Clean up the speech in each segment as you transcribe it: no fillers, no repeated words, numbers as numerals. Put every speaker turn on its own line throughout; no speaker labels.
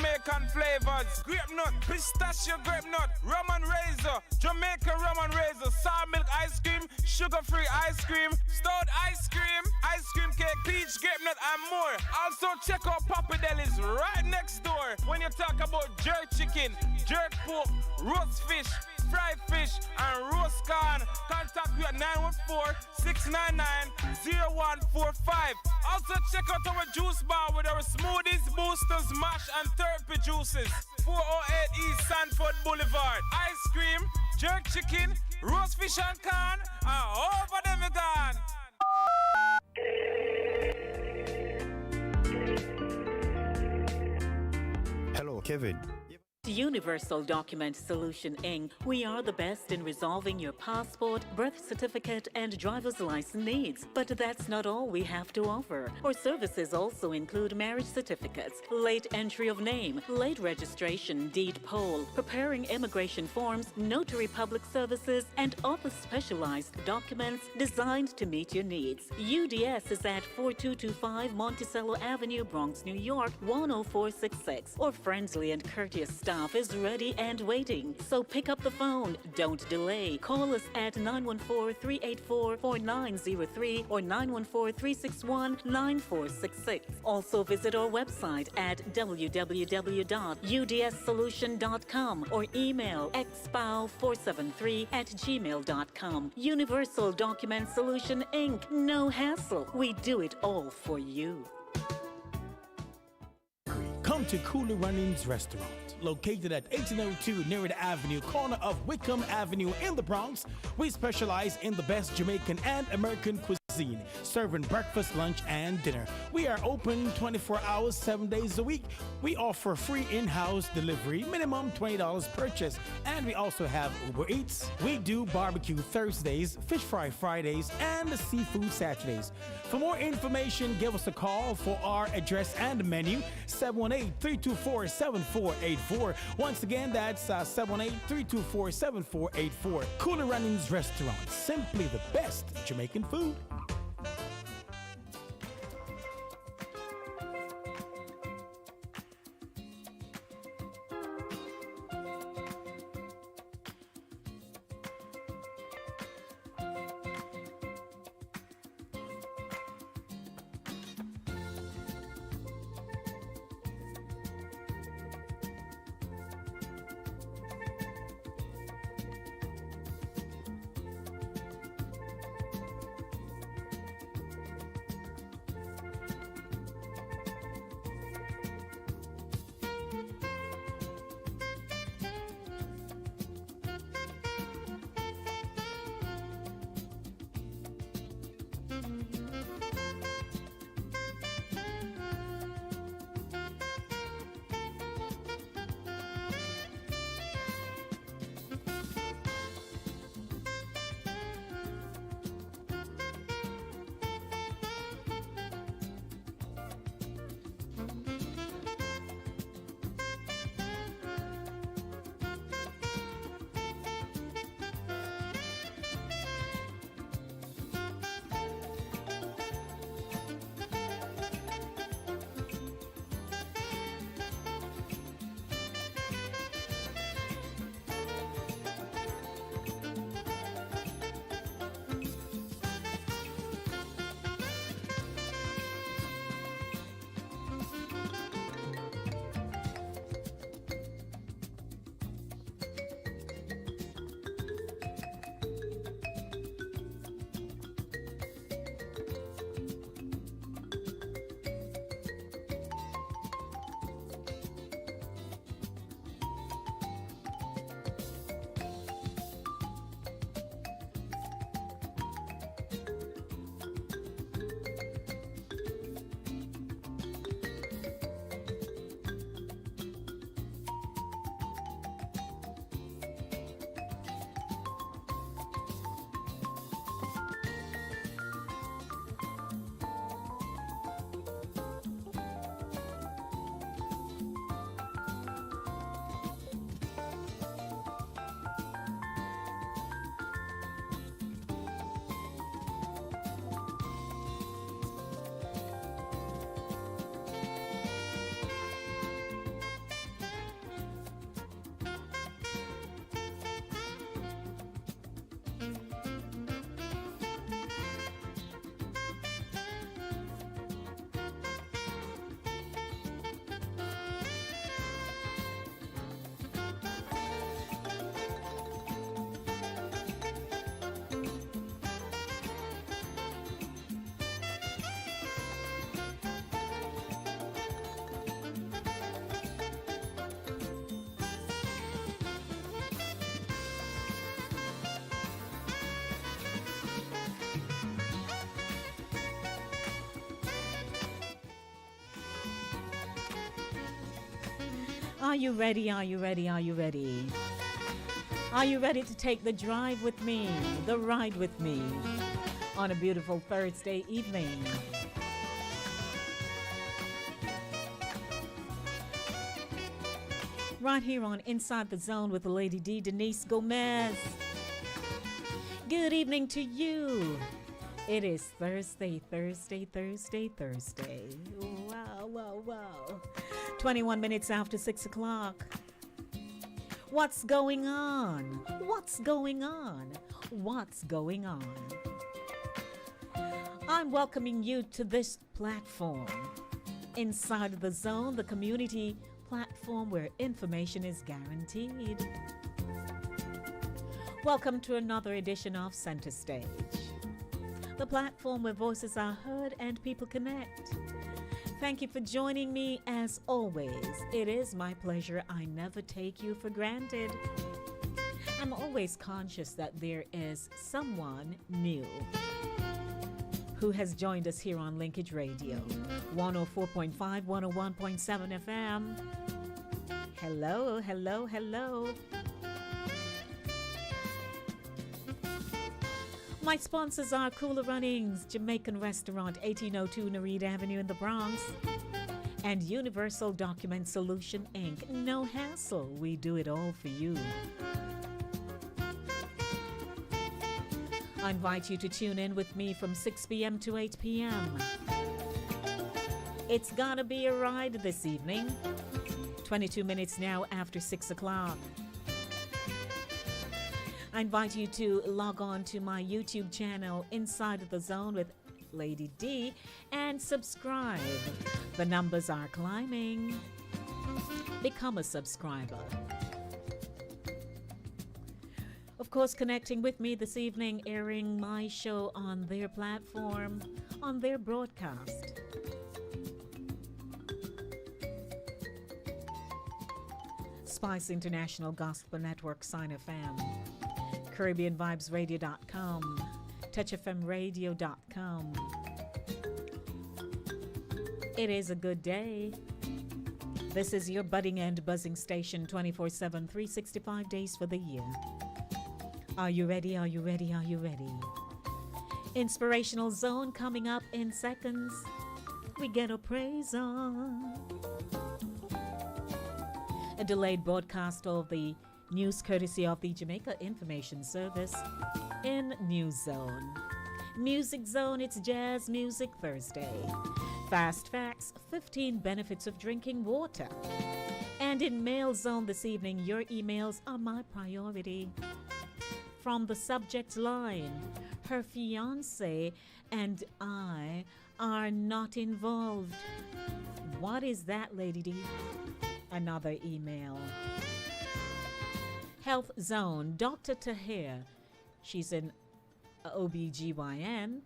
Jamaican flavors. Grape nut, pistachio grape nut, rum and razor, Jamaican rum and razor, sour milk ice cream, sugar-free ice cream, stout ice cream cake, peach grape nut, and more. Also check out Papa Deli's right next door. When you talk about jerk chicken, jerk pork, roast fish, fried fish, and roast corn, contact me at 914-699-0145. Also check out our juice bar with our smoothies, boosters, mash, and therapy juices. 408 East Sanford Boulevard. Ice cream, jerk chicken, roast fish and corn, and over them gone.
Hello, Kevin.
Universal Document Solution Inc. We are the best in resolving your passport, birth certificate, and driver's license needs. But that's not all we have to offer. Our services also include marriage certificates, late entry of name, late registration, deed poll, preparing immigration forms, notary public services, and other specialized documents designed to meet your needs. UDS is at 4225 Monticello Avenue, Bronx, New York, 10466. Our friendly and courteous staff is ready and waiting. So pick up the phone. Don't delay. Call us at 914-384-4903 or 914-361-9466. Also visit our website at www.udssolution.com or email expow473@gmail.com. Universal Document Solution Inc. No hassle. We do it all for you.
Come to Cooler Runnings Restaurant, located at 1802 Nereida Avenue, corner of Wickham Avenue in the Bronx. We specialize in the best Jamaican and American cuisine, serving breakfast, lunch, and dinner. We are open 24 hours, 7 days a week. We offer free in-house delivery, minimum $20 purchase, and we also have Uber Eats. We do barbecue Thursdays, fish fry Fridays, and seafood Saturdays. For more information, give us a call for our address and menu, 718-324-7484. Once again, that's 718-324-7484. Cooler Runnings Restaurant, simply the best Jamaican food.
Are you ready? Are you ready? Are you ready? Are you ready to take the drive with me, the ride with me on a beautiful Thursday evening? Right here on Inside the Zone with Lady D, Denise Gomez. Good evening to you. It is Thursday. Wow. 21 minutes after 6 o'clock. What's going on? What's going on? What's going on? I'm welcoming you to this platform. Inside the Zone, the community platform where information is guaranteed. Welcome to another edition of Center Stage, the platform where voices are heard and people connect. Thank you for joining me as always. It is my pleasure. I never take you for granted. I'm always conscious that there is someone new who has joined us here on Linkage Radio, 104.5, 101.7 FM. Hello. My sponsors are Cooler Runnings, Jamaican Restaurant, 1802 Nereid Avenue in the Bronx, and Universal Document Solution, Inc. No hassle, we do it all for you. I invite you to tune in with me from 6 p.m. to 8 p.m. It's gonna be a ride this evening. 22 minutes now after 6 o'clock. I invite you to log on to my YouTube channel, Inside the Zone with Lady D, and subscribe. The numbers are climbing. Become a subscriber. Of course, connecting with me this evening, airing my show on their platform, on their broadcast. Spice International Gospel Network, Sign FM. CaribbeanVibesRadio.com, TouchFMRadio.com. It is a good day. This is your budding and buzzing station 24/7, 365 days for the year. Are you ready? Are you ready? Are you ready? Inspirational Zone coming up in seconds. We get a praise on. A delayed broadcast of the news courtesy of the Jamaica Information Service in News Zone. Music Zone, it's Jazz Music Thursday. Fast Facts, 15 benefits of drinking water. And in Mail Zone this evening, your emails are my priority. From the subject line, her fiancé and I are not involved. What is that, Lady D? Another email. Health Zone, Dr. Tahir. She's an OBGYN,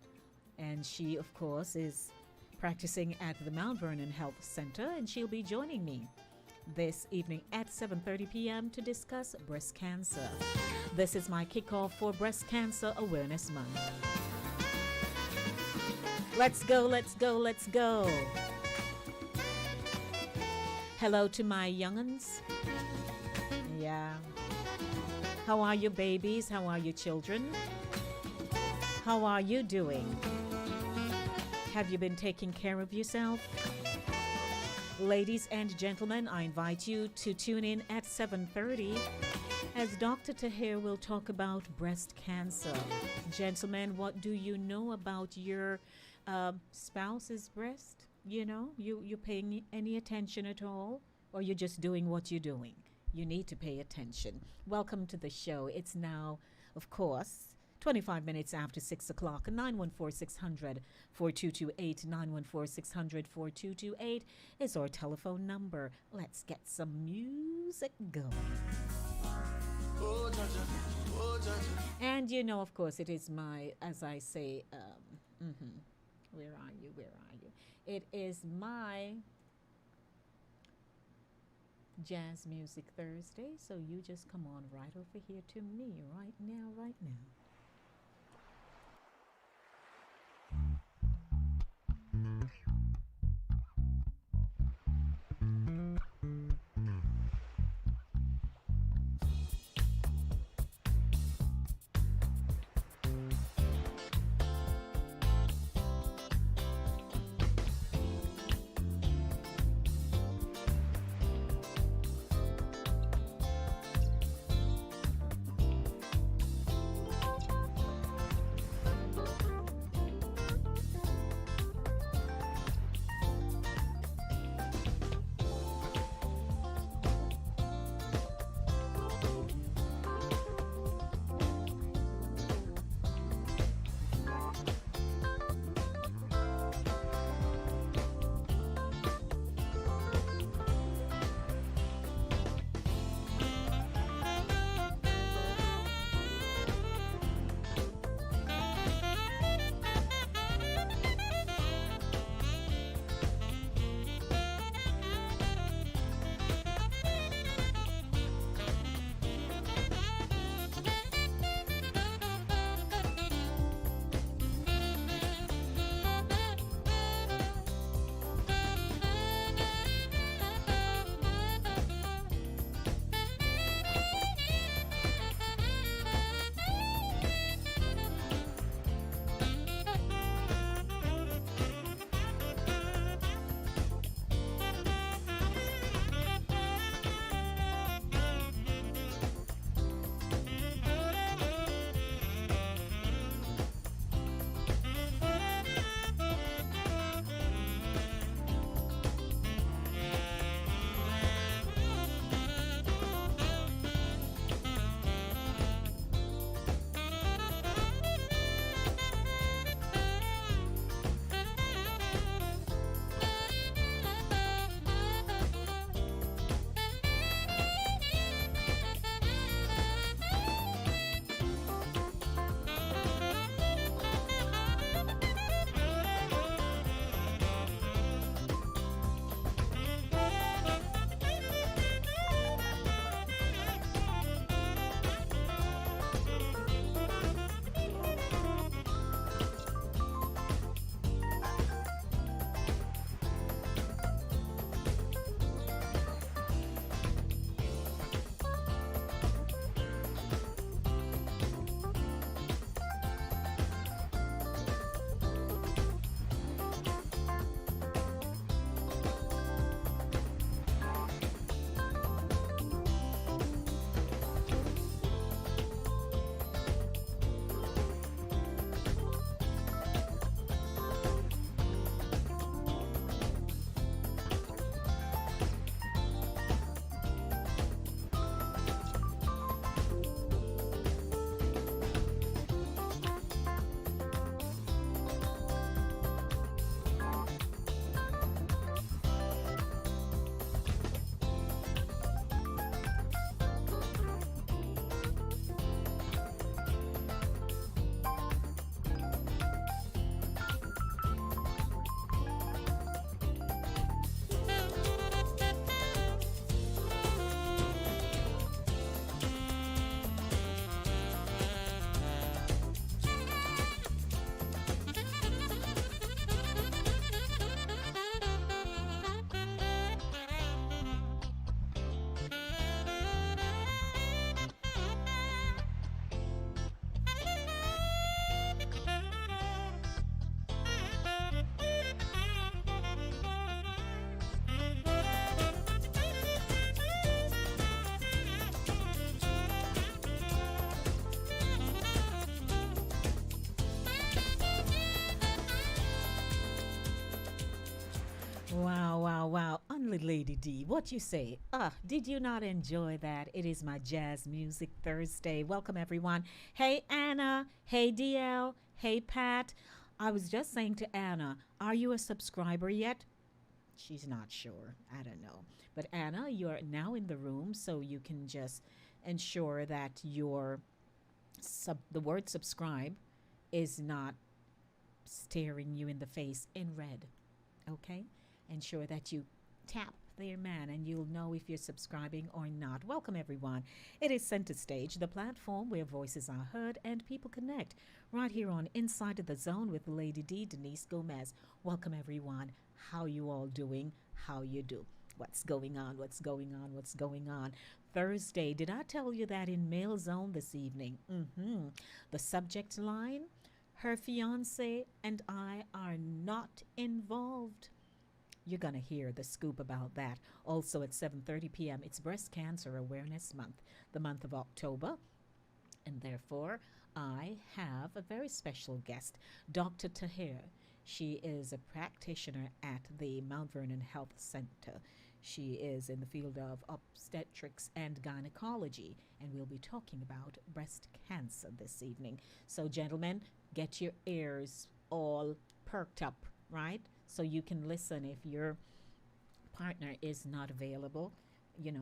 and she, of course, is practicing at the Mount Vernon Health Center, and she'll be joining me this evening at 7:30 p.m. to discuss breast cancer. This is my kickoff for Breast Cancer Awareness Month. Let's go. Hello to my young'uns. Yeah. How are your babies? How are your children? How are you doing? Have you been taking care of yourself? Ladies and gentlemen, I invite you to tune in at 7:30 as Dr. Tahir will talk about breast cancer. Gentlemen, what do you know about your spouse's breast? You paying any attention at all? Or you're just doing what you're doing? You need to pay attention. Welcome to the show. It's now, of course, 25 minutes after 6 o'clock. 914-600-4228. 914-600-4228 is our telephone number. Let's get some music going. And of course, it is my, as I say, where are you? It is my Jazz Music Thursday, so you just come on right over here to me right now.
Really, Lady D, what you say? Did you not enjoy that? It is my Jazz Music Thursday. Welcome, everyone. Hey, Anna. Hey, DL. Hey, Pat. I was just saying to Anna, are you a subscriber yet? She's not sure. I don't know. But Anna, you're now in the room, so you can just ensure that the word subscribe is not staring you in the face in red. Okay? Ensure that you tap there, man, and you'll know if you're subscribing or not. Welcome, everyone. It is Center Stage, the platform where voices are heard and people connect. Right here on Inside of the Zone with Lady D, Denise Gomez. Welcome, everyone. How you all doing? How you do? What's going on? What's going on? What's going on? Thursday, did I tell you that in Mail Zone this evening? The subject line, her fiance and I are not involved. You're going to hear the scoop about that. Also at 7:30 p.m., it's Breast Cancer Awareness Month, the month of October. And therefore, I have a very special guest, Dr. Tahir. She is a practitioner at the Mount Vernon Health Center. She is in the field of obstetrics and gynecology, and we'll be talking about breast cancer this evening. So, gentlemen, get your ears all perked up, right? So you can listen if your partner is not available,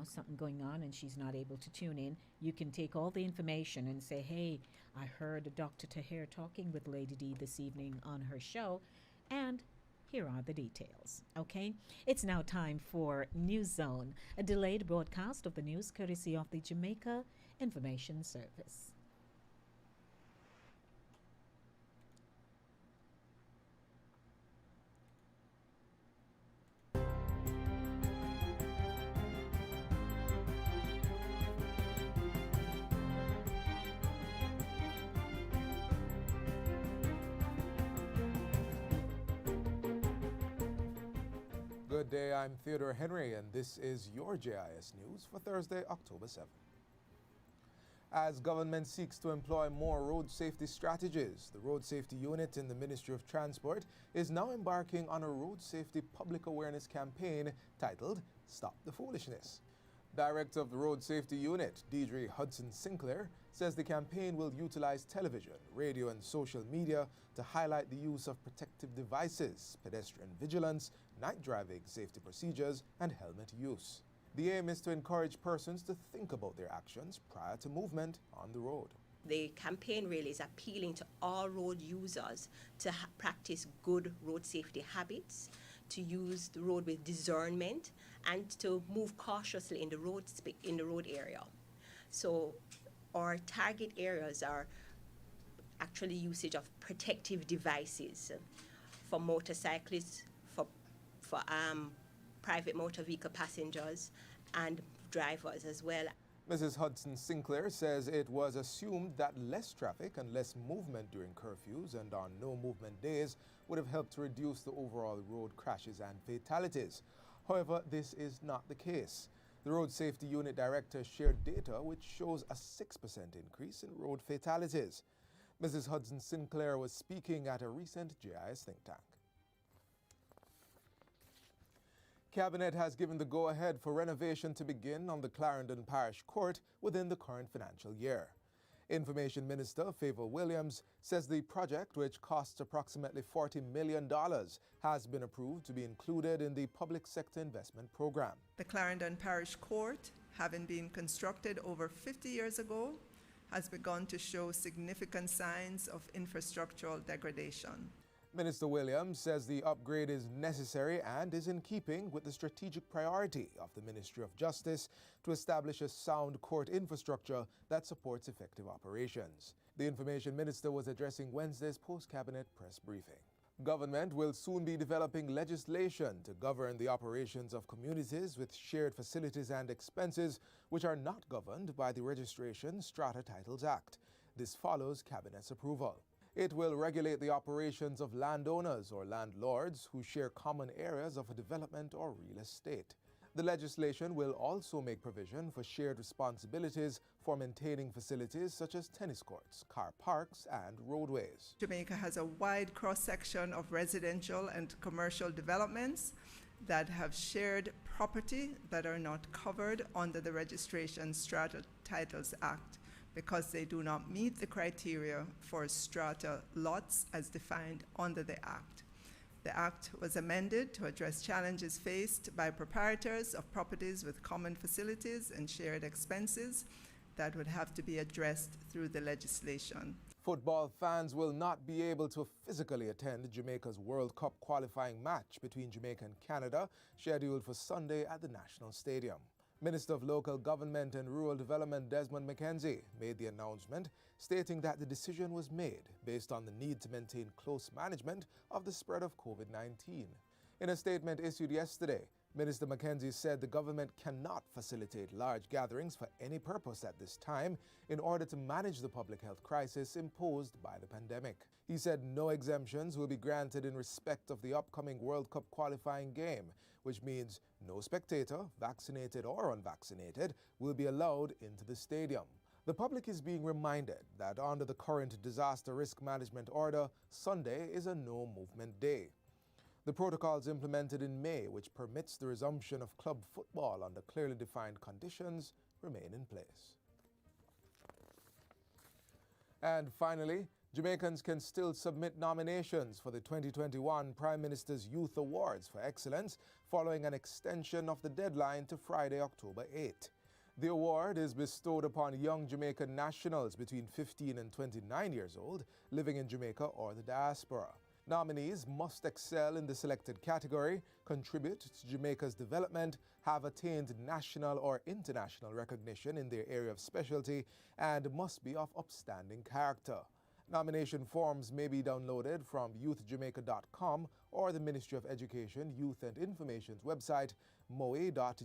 something going on and she's not able to tune in. You can take all the information and say, hey, I heard Dr. Tahir talking with Lady D this evening on her show, and here are the details, okay? It's now time for News Zone, a delayed broadcast of the news courtesy of the Jamaica Information Service.
Good day, I'm Theodore Henry, and this is your JIS News for Thursday, October 7th. As government seeks to employ more road safety strategies, the Road Safety Unit in the Ministry of Transport is now embarking on a road safety public awareness campaign titled Stop the Foolishness. Director of the Road Safety Unit, Deidre Hudson Sinclair, says the campaign will utilize television, radio, and social media to highlight the use of protective devices, pedestrian vigilance, night driving safety procedures, and helmet use. The aim is to encourage persons to think about their actions prior to movement on the road.
The campaign really is appealing to all road users to practice good road safety habits, to use the road with discernment, and to move cautiously in the road area. So our target areas are actually usage of protective devices for motorcyclists, for private motor vehicle passengers and drivers as well.
Mrs. Hudson Sinclair says it was assumed that less traffic and less movement during curfews and on no-movement days would have helped to reduce the overall road crashes and fatalities. However, this is not the case. The Road Safety Unit Director shared data which shows a 6% increase in road fatalities. Mrs. Hudson Sinclair was speaking at a recent GIS think tank. Cabinet has given the go-ahead for renovation to begin on the Clarendon Parish Court within the current financial year. Information Minister Favour Williams says the project, which costs approximately $40 million, has been approved to be included in the public sector investment program.
The Clarendon Parish Court, having been constructed over 50 years ago, has begun to show significant signs of infrastructural degradation.
Minister Williams says the upgrade is necessary and is in keeping with the strategic priority of the Ministry of Justice to establish a sound court infrastructure that supports effective operations. The Information Minister was addressing Wednesday's post-cabinet press briefing. Government will soon be developing legislation to govern the operations of communities with shared facilities and expenses which are not governed by the Registration Strata Titles Act. This follows Cabinet's approval. It will regulate the operations of landowners or landlords who share common areas of a development or real estate. The legislation will also make provision for shared responsibilities for maintaining facilities such as tennis courts, car parks, and roadways.
Jamaica has a wide cross-section of residential and commercial developments that have shared property that are not covered under the Registration Strata Titles Act because they do not meet the criteria for strata lots as defined under the Act. The Act was amended to address challenges faced by proprietors of properties with common facilities and shared expenses that would have to be addressed through the legislation.
Football fans will not be able to physically attend Jamaica's World Cup qualifying match between Jamaica and Canada, scheduled for Sunday at the National Stadium. Minister of Local Government and Rural Development Desmond McKenzie made the announcement, stating that the decision was made based on the need to maintain close management of the spread of COVID-19. In a statement issued yesterday, Minister McKenzie said the government cannot facilitate large gatherings for any purpose at this time in order to manage the public health crisis imposed by the pandemic. He said no exemptions will be granted in respect of the upcoming World Cup qualifying game, which means no spectator, vaccinated or unvaccinated, will be allowed into the stadium. The public is being reminded that under the current disaster risk management order, Sunday is a no-movement day. The protocols implemented in May, which permits the resumption of club football under clearly defined conditions, remain in place. And finally, Jamaicans can still submit nominations for the 2021 Prime Minister's Youth Awards for Excellence following an extension of the deadline to Friday, October 8. The award is bestowed upon young Jamaican nationals between 15 and 29 years old living in Jamaica or the diaspora. Nominees must excel in the selected category, contribute to Jamaica's development, have attained national or international recognition in their area of specialty, and must be of upstanding character. Nomination forms may be downloaded from youthjamaica.com or the Ministry of Education, Youth and Information's website, moe.gov.jm.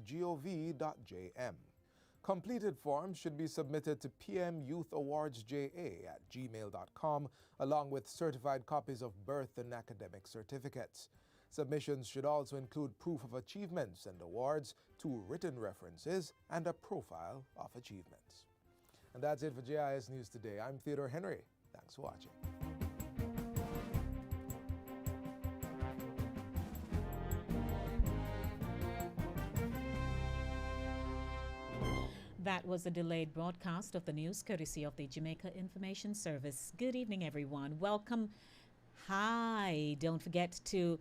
Completed forms should be submitted to pmyouthawardsja@gmail.com along with certified copies of birth and academic certificates. Submissions should also include proof of achievements and awards, 2 written references, and a profile of achievements. And that's it for JIS News Today. I'm Theodore Henry. Thanks for watching.
That was a delayed broadcast of the news courtesy of the Jamaica Information Service. Good evening, everyone. Welcome. Hi. Don't forget to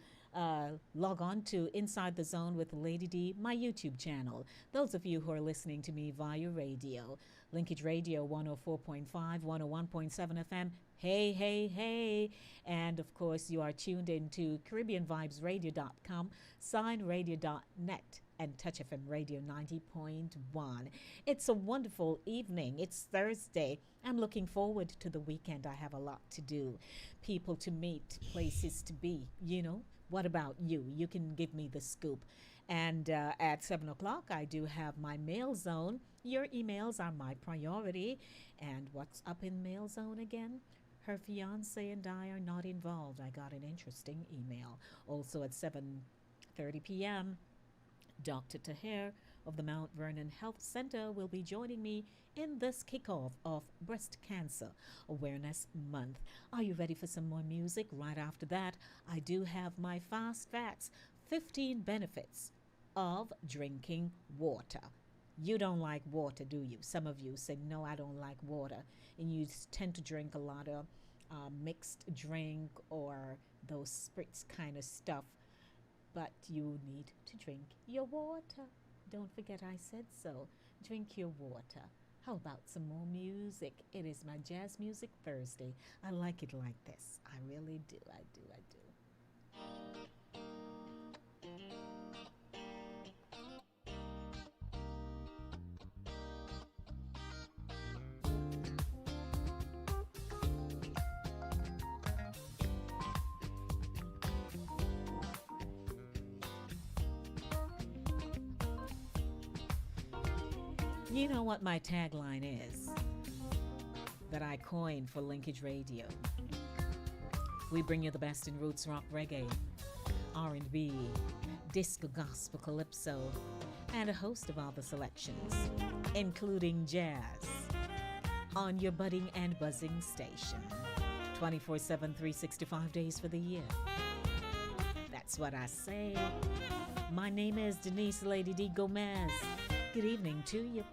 log on to Inside the Zone with Lady D, my YouTube channel. Those of you who are listening to me via radio, Linkage Radio 104.5, 101.7 FM. Hey, hey, hey. And of course, you are tuned into CaribbeanVibesRadio.com, signradio.net, and Touch FM Radio 90.1. It's a wonderful evening. It's Thursday. I'm looking forward to the weekend. I have a lot to do, people to meet, places to be, you know. What about you? You can give me the scoop. And at 7 o'clock, I do have my mail zone. Your emails are my priority. And what's up in mail zone again? Her fiance and I are not involved. I got an interesting email. Also at 7:30 p.m., Dr. Taher of the Mount Vernon Health Center will be joining me in this kickoff of Breast Cancer Awareness Month. Are you ready for some more music? Right after that, I do have my Fast Facts, 15 benefits of drinking water. You don't like water, do you? Some of you say, no, I don't like water. And you tend to drink a lot of mixed drink or those spritz kind of stuff. But you need to drink your water. Don't forget I said so. Drink your water. How about some more music? It is my Jazz Music Thursday. I like it like this. I really do. I do. You know what my tagline is that I coined for Linkage Radio? We bring you the best in roots, rock, reggae, R&B, disco, gospel, calypso, and a host of other selections, including jazz, on your budding and buzzing station, 24/7, 365 days for the year. That's what I say. My name is Denise Lady D. Gomez. Good evening to you.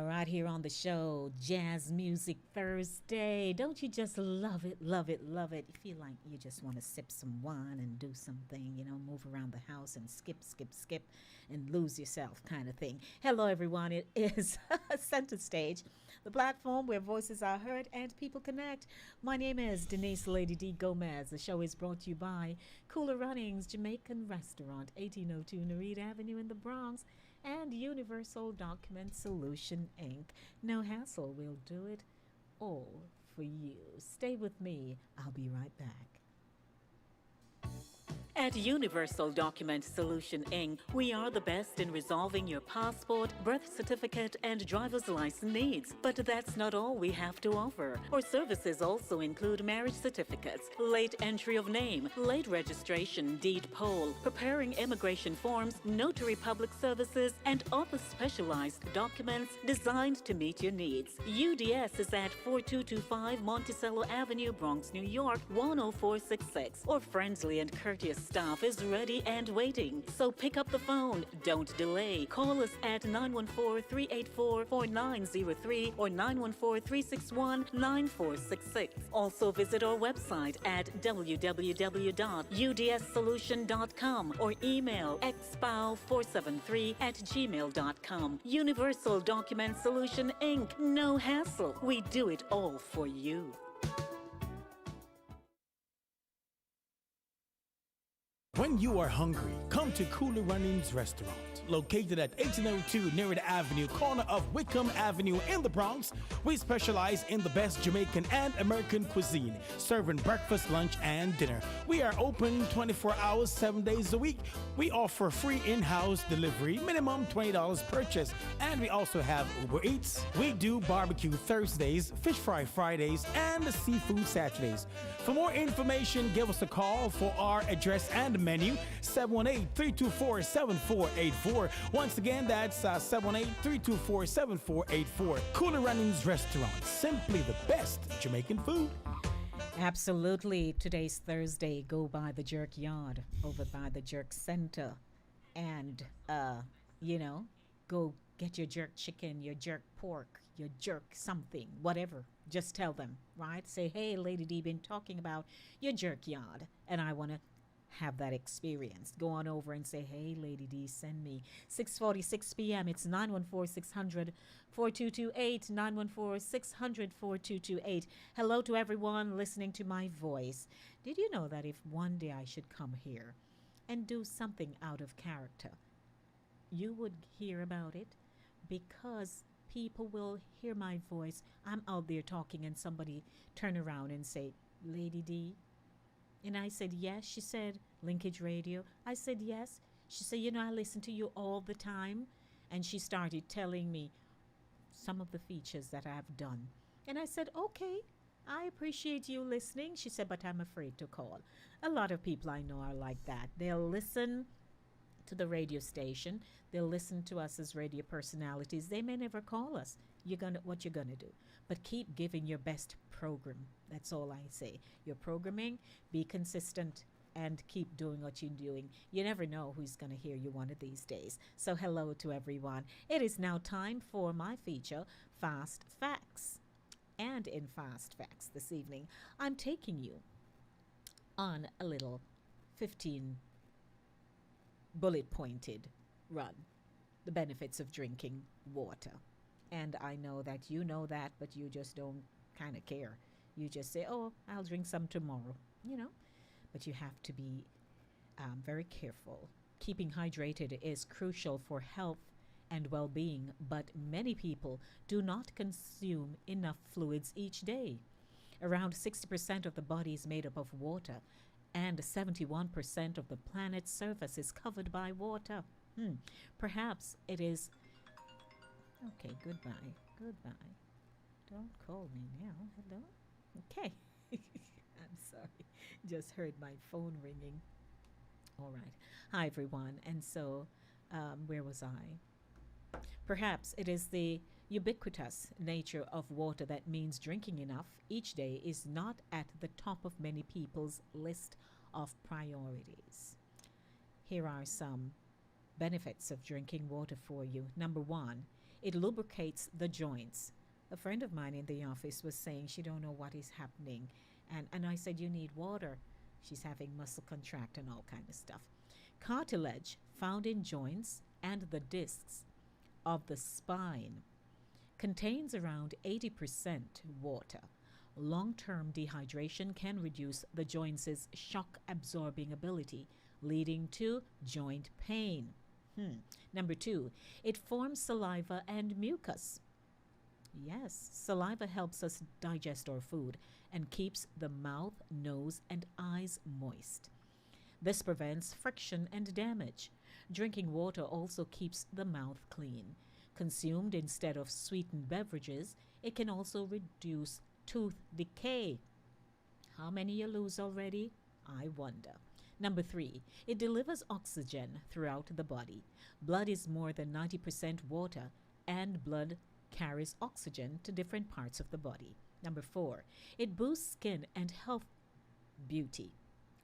Right here on the show, Jazz Music Thursday. Don't you just love it, love it, love it? You feel like you just want to sip some wine and do something, move around the house and skip, skip, skip and lose yourself kind of thing. Hello, everyone. It is Center Stage, the platform where voices are heard and people connect. My name is Denise Lady D. Gomez. The show is brought to you by Cooler Runnings Jamaican Restaurant, 1802 Narita Avenue in the Bronx, and Universal Document Solution, Inc. No hassle, we'll do it all for you. Stay with me. I'll be right back.
At Universal Document Solution Inc., we are the best in resolving your passport, birth certificate, and driver's license needs. But that's not all we have to offer. Our services also include marriage certificates, late entry of name, late registration, deed poll, preparing immigration forms, notary public services, and other specialized documents designed to meet your needs. UDS is at 4225 Monticello Avenue, Bronx, New York, 10466. Our friendly and courteous staff is ready and waiting. So pick up the phone. Don't delay. Call us at 914-384-4903 or 914-361-9466. Also visit our website at www.udssolution.com or email expow473@gmail.com. Universal Document Solution Inc. No hassle. We do it all for you.
When you are hungry, come to Cooler Runnings Restaurant. Located at 1802 Nerid Avenue, corner of Wickham Avenue in the Bronx, we specialize in the best Jamaican and American cuisine, serving breakfast, lunch, and dinner. We are open 24 hours, 7 days a week. We offer free in-house delivery, minimum $20 purchase, and we also have Uber Eats. We do barbecue Thursdays, fish fry Fridays, and seafood Saturdays. For more information, give us a call for our address and menu, 718-324-7484. Once again, that's 718-324-7484. Cooler Runnings Restaurant, simply the best Jamaican food.
Absolutely. Today's Thursday. Go by the Jerk Yard over by the Jerk Center. And, go get your jerk chicken, your jerk pork, your jerk something, whatever. Just tell them, right? Say, hey, Lady D been talking about your jerk yard, and I want to have that experience. Go on over and say, hey, Lady D, send me. 6:46 p.m. It's 914-600-4228, 914-600-4228. Hello to everyone listening to my voice. Did you know that if one day I should come here and do something out of character, you would hear about it? Because people will hear my voice. I'm out there talking and somebody turn around and say, Lady D. And I said, yes. She said, Linkage Radio. I said, yes. She said, I listen to you all the time. And she started telling me some of the features that I've done. And I said, okay, I appreciate you listening. She said, but I'm afraid to call. A lot of people I know are like that. They'll listen to the radio station. They'll listen to us as radio personalities. They may never call us. What you're gonna do? But keep giving your best program. That's all I say. Your programming, be consistent, and keep doing what you're doing. You never know who's gonna hear you one of these days. So hello to everyone. It is now time for my feature, Fast Facts. And in Fast Facts this evening, I'm taking you on a little 15 bullet pointed run. The benefits of drinking water. And I know that you know that, but you just don't kind of care. You just say, oh, I'll drink some tomorrow, But you have to be very careful. Keeping hydrated is crucial for health and well-being, but many people do not consume enough fluids each day. Around 60% of the body is made up of water, and 71% of the planet's surface is covered by water. Perhaps it is... Okay, goodbye. Don't call me now. Hello? Okay. I'm sorry. Just heard my phone ringing. All right. Hi, everyone. And so, where was I? Perhaps it is the ubiquitous nature of water that means drinking enough each day is not at the top of many people's list of priorities. Here are some benefits of drinking water for you. Number one, it lubricates the joints. A friend of mine in the office was saying she don't know what is happening. And I said, you need water. She's having muscle contract and all kind of stuff. Cartilage found in joints and the discs of the spine contains around 80% water. Long-term dehydration can reduce the joints' shock-absorbing ability, leading to joint pain. Number two, it forms saliva and mucus. Yes, saliva helps us digest our food and keeps the mouth, nose, and eyes moist. This prevents friction and damage. Drinking water also keeps the mouth clean. Consumed instead of sweetened beverages, it can also reduce tooth decay. How many you lose already? I wonder. Number 3, it delivers oxygen throughout the body. Blood is more than 90% water, and blood carries oxygen to different parts of the body. Number 4, it boosts skin and health beauty.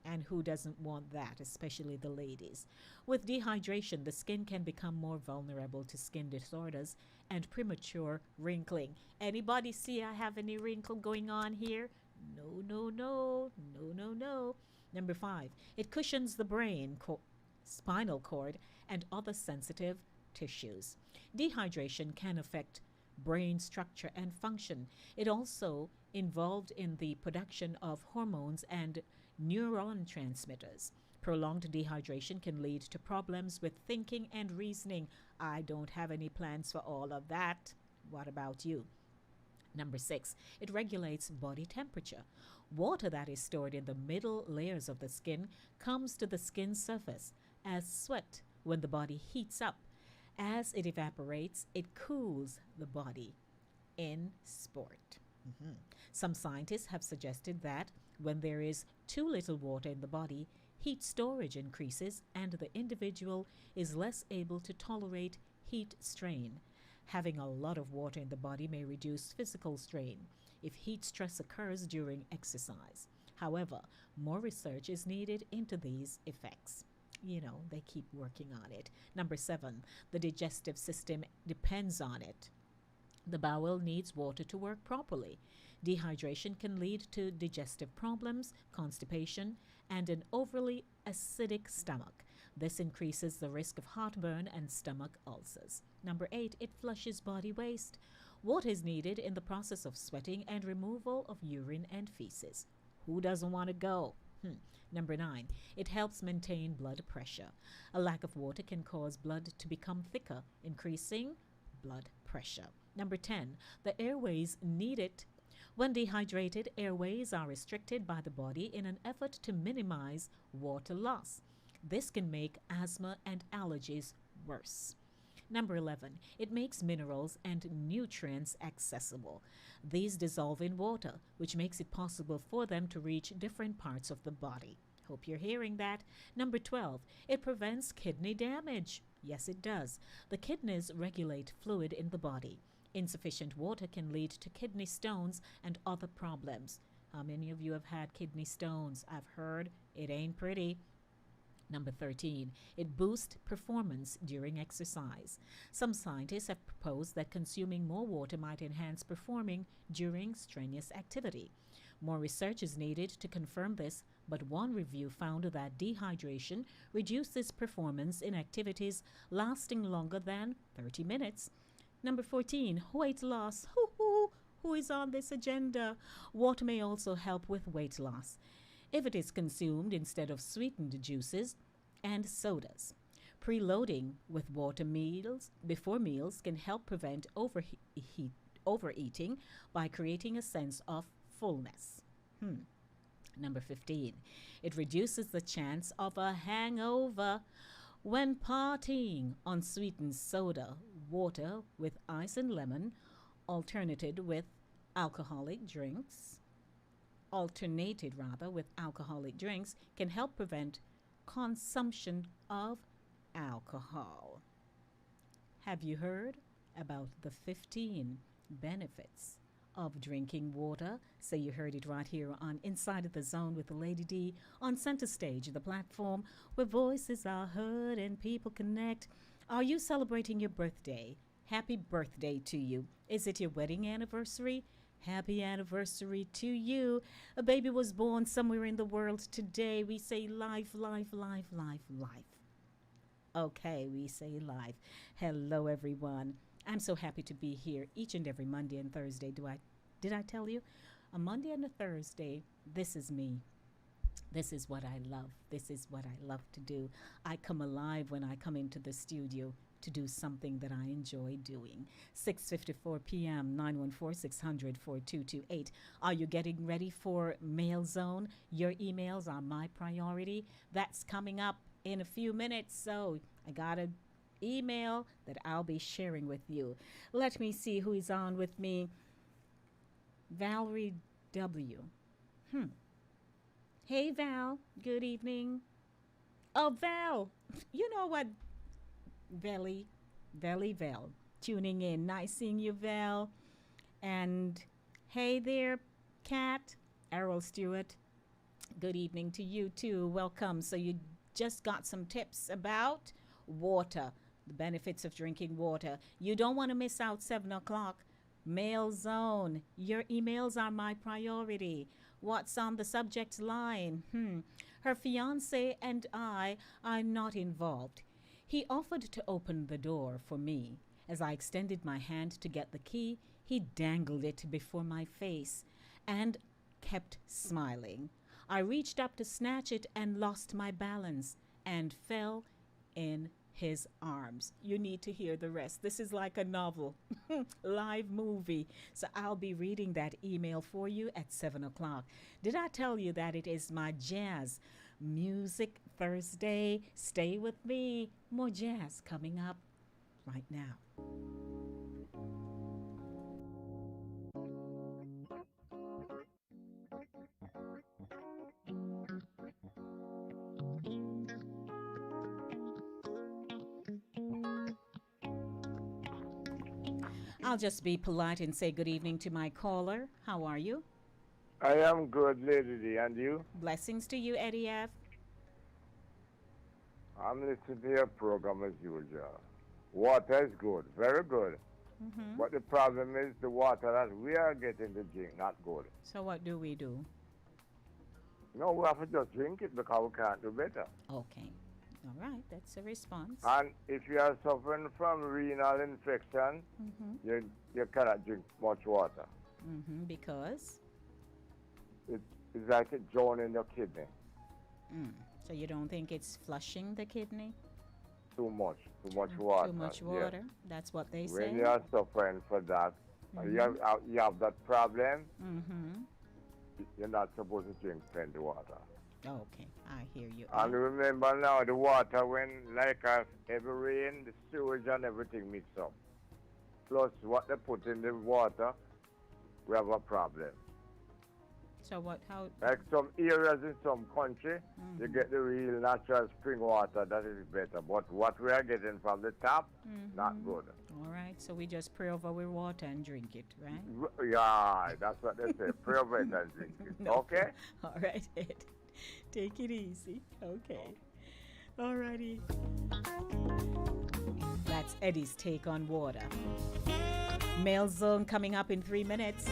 And who doesn't want that, especially the ladies? With dehydration, the skin can become more vulnerable to skin disorders and premature wrinkling. Anybody see I have any wrinkle going on here? No, no, no, no, no, no. Number 5, it cushions the brain, spinal cord, and other sensitive tissues. Dehydration can affect brain structure and function. It also involved in the production of hormones and neuron transmitters. Prolonged dehydration can lead to problems with thinking and reasoning. I don't have any plans for all of that. What about you? Number 6, it regulates body temperature. Water that is stored in the middle layers of the skin comes to the skin surface as sweat when the body heats up. As it evaporates, it cools the body in sport. Some scientists have suggested that when there is too little water in the body, heat storage increases and the individual is less able to tolerate heat strain. Having a lot of water in the body may reduce physical strain if heat stress occurs during exercise. However, more research is needed into these effects. They keep working on it. Number 7, the digestive system depends on it. The bowel needs water to work properly. Dehydration can lead to digestive problems, constipation, and an overly acidic stomach. This increases the risk of heartburn and stomach ulcers. Number 8, it flushes body waste. Water is needed in the process of sweating and removal of urine and feces. Who doesn't want to go? Number 9, it helps maintain blood pressure. A lack of water can cause blood to become thicker, increasing blood pressure. Number 10, the airways need it. When dehydrated, airways are restricted by the body in an effort to minimize water loss. This can make asthma and allergies worse. Number 11, it makes minerals and nutrients accessible. These dissolve in water, which makes it possible for them to reach different parts of the body. Hope you're hearing that. Number 12, it prevents kidney damage. Yes, it does. The kidneys regulate fluid in the body. Insufficient water can lead to kidney stones and other problems. How many of you have had kidney stones? I've heard it ain't pretty. Number 13, it boosts performance during exercise. Some scientists have proposed that consuming more water might enhance performing during strenuous activity. More research is needed to confirm this, but one review found that dehydration reduces performance in activities lasting longer than 30 minutes. Number 14, weight loss. Who is on this agenda? Water may also help with weight loss if it is consumed instead of sweetened juices and sodas. Preloading with water before meals can help prevent overeating by creating a sense of fullness. Number 15, it reduces the chance of a hangover. When partying on sweetened soda, water with ice and lemon, alternated with alcoholic drinks, can help prevent consumption of alcohol. Have you heard about the 15 benefits of drinking water? So you heard it right here on Inside of the Zone with the Lady D on Center Stage, the platform where voices are heard and people connect. Are you celebrating your birthday? Happy birthday to you. Is it your wedding anniversary? Happy anniversary to you. A baby was born somewhere in the world today. We say life, life, life, life, life. Okay, we say life. Hello, everyone. I'm so happy to be here each and every Monday and Thursday. Did I tell you? A Monday and a Thursday, this is me. This is what I love. This is what I love to do. I come alive when I come into the studio. to do something that I enjoy doing. 6:54 p.m. 914-600-4228. Are you getting ready for Mail Zone? Your emails are my priority. That's coming up in a few minutes, so I got an email that I'll be sharing with you. Let me see who is on with me. Valerie W. Hey, Val. Good evening. Oh, Val. You know what? Val. Tuning in. Nice seeing you, Val. And hey there, Kat. Errol Stewart. Good evening to you, too. Welcome. So you just got some tips about water, the benefits of drinking water. You don't want to miss out 7 o'clock. Mail Zone. Your emails are my priority. What's on the subject line? Her fiance and I are not involved. He offered to open the door for me. As I extended my hand to get the key, he dangled it before my face and kept smiling. I reached up to snatch it and lost my balance and fell in his arms. You need to hear the rest. This is like a novel, live movie. So I'll be reading that email for you at 7 o'clock. Did I tell you that it is my Jazz Music Thursday? Stay with me. More jazz coming up right now. I'll just be polite and say good evening to my caller. How are you?
I am good, Lady D, and you?
Blessings to you, Eddie F.
I'm listening to your program as usual. Water is good, very good. But the problem is the water that we are getting to drink, not good.
So what do we do?
No, we have to just drink it because we can't do better.
Okay. All right, that's a response.
And if you are suffering from renal infection, you cannot drink much water.
Because?
It's like it drowning your kidney.
So you don't think it's flushing the kidney?
Too much water.
Too much water.
Yes.
That's what they say.
When you are suffering for that, and you have that problem, you're not supposed to drink plenty of water.
Okay, I hear you.
And remember now, the water, when like heavy rain, the sewage and everything mix up. Plus what they put in the water, we have a problem.
So how?
Like some areas in some country, you get the real natural spring water, that is better. But what we are getting from the tap, not good.
All right, so we just pray over our water and drink it, right?
Yeah, that's what they say. Pray over it and drink it.
No.
Okay?
All right, Ed. Take it easy. Okay. All righty. That's Eddie's take on water. Mail Zone coming up in 3 minutes.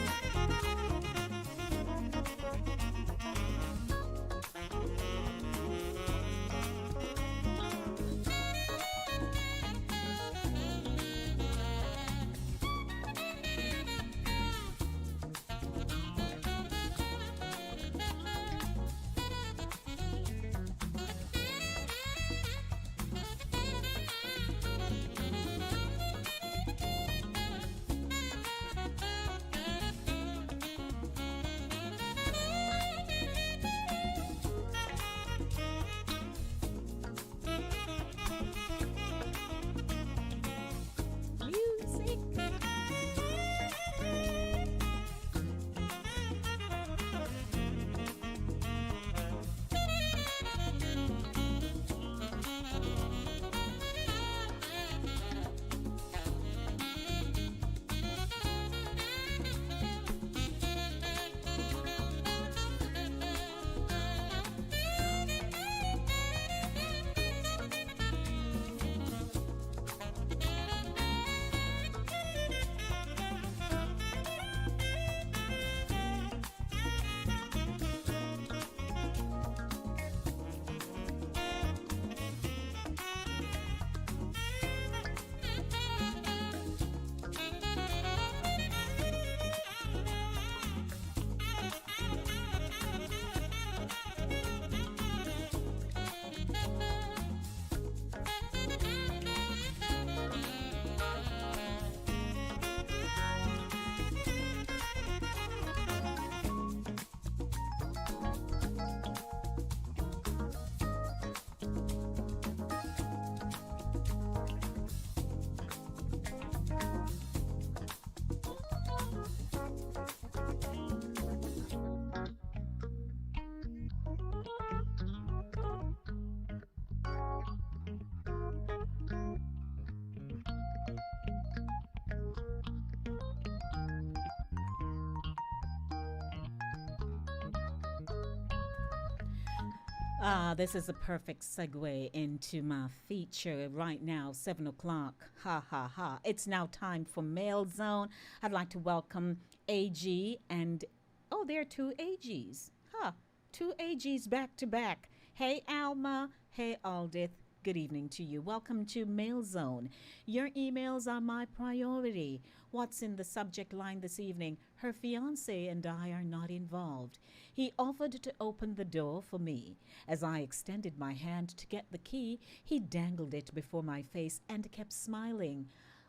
This is a perfect segue into my feature right now, 7 o'clock. Ha ha ha. It's now time for Mail Zone. I'd like to welcome AG and, oh, there are two AGs. Huh. Two AGs back to back. Hey, Alma. Hey, Aldith. Good evening to you. Welcome to Mail Zone. Your emails are my priority. What's in the subject line this evening? Her fiance and I are not involved. He offered to open the door for me. As I extended my hand to get the key, he dangled it before my face and kept smiling.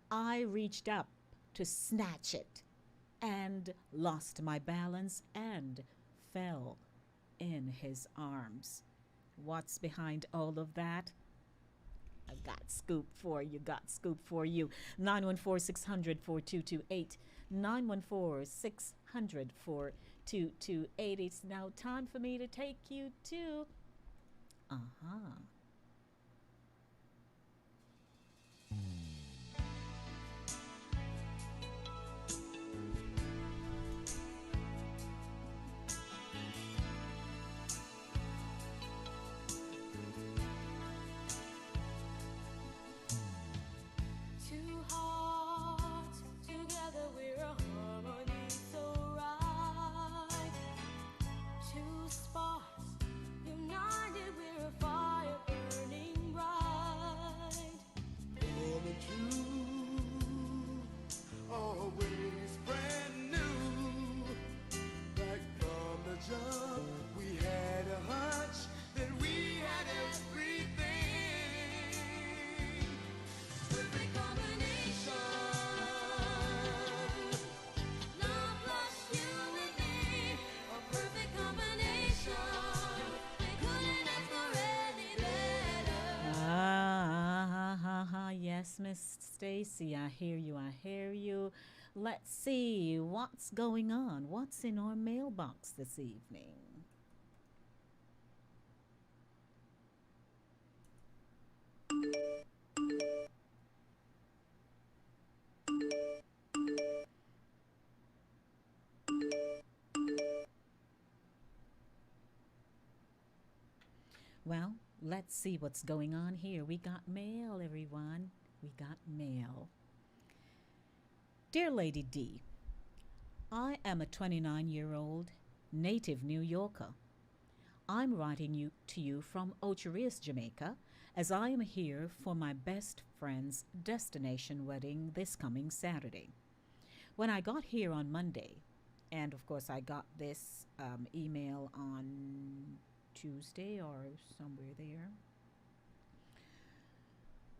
I reached up to snatch it and lost my balance and fell in his arms. What's behind all of that? I got scoop for you, got scoop for you. 914 600 4228. 914 600 4228. It's now time for me to take you to.
Two hearts together, we're a harmony so right. Two sparks united, we're a fire burning bright.
For the truth, always brand new. Right from the jump, we had a hunch that we had everything.
Perfect combination. Love plus you and me. A perfect combination. We couldn't ask for any better.
Yes, Miss Stacy, I hear you, I hear you. Let's see what's going on. What's in our mailbox this evening? Well, let's see what's going on here. We got mail, everyone. We got mail. Dear Lady D, I am a 29-year-old native New Yorker. I'm writing to you from Ocherius, Jamaica, as I am here for my best friend's destination wedding this coming Saturday. When I got here on Monday, and of course I got this email on Tuesday or somewhere there.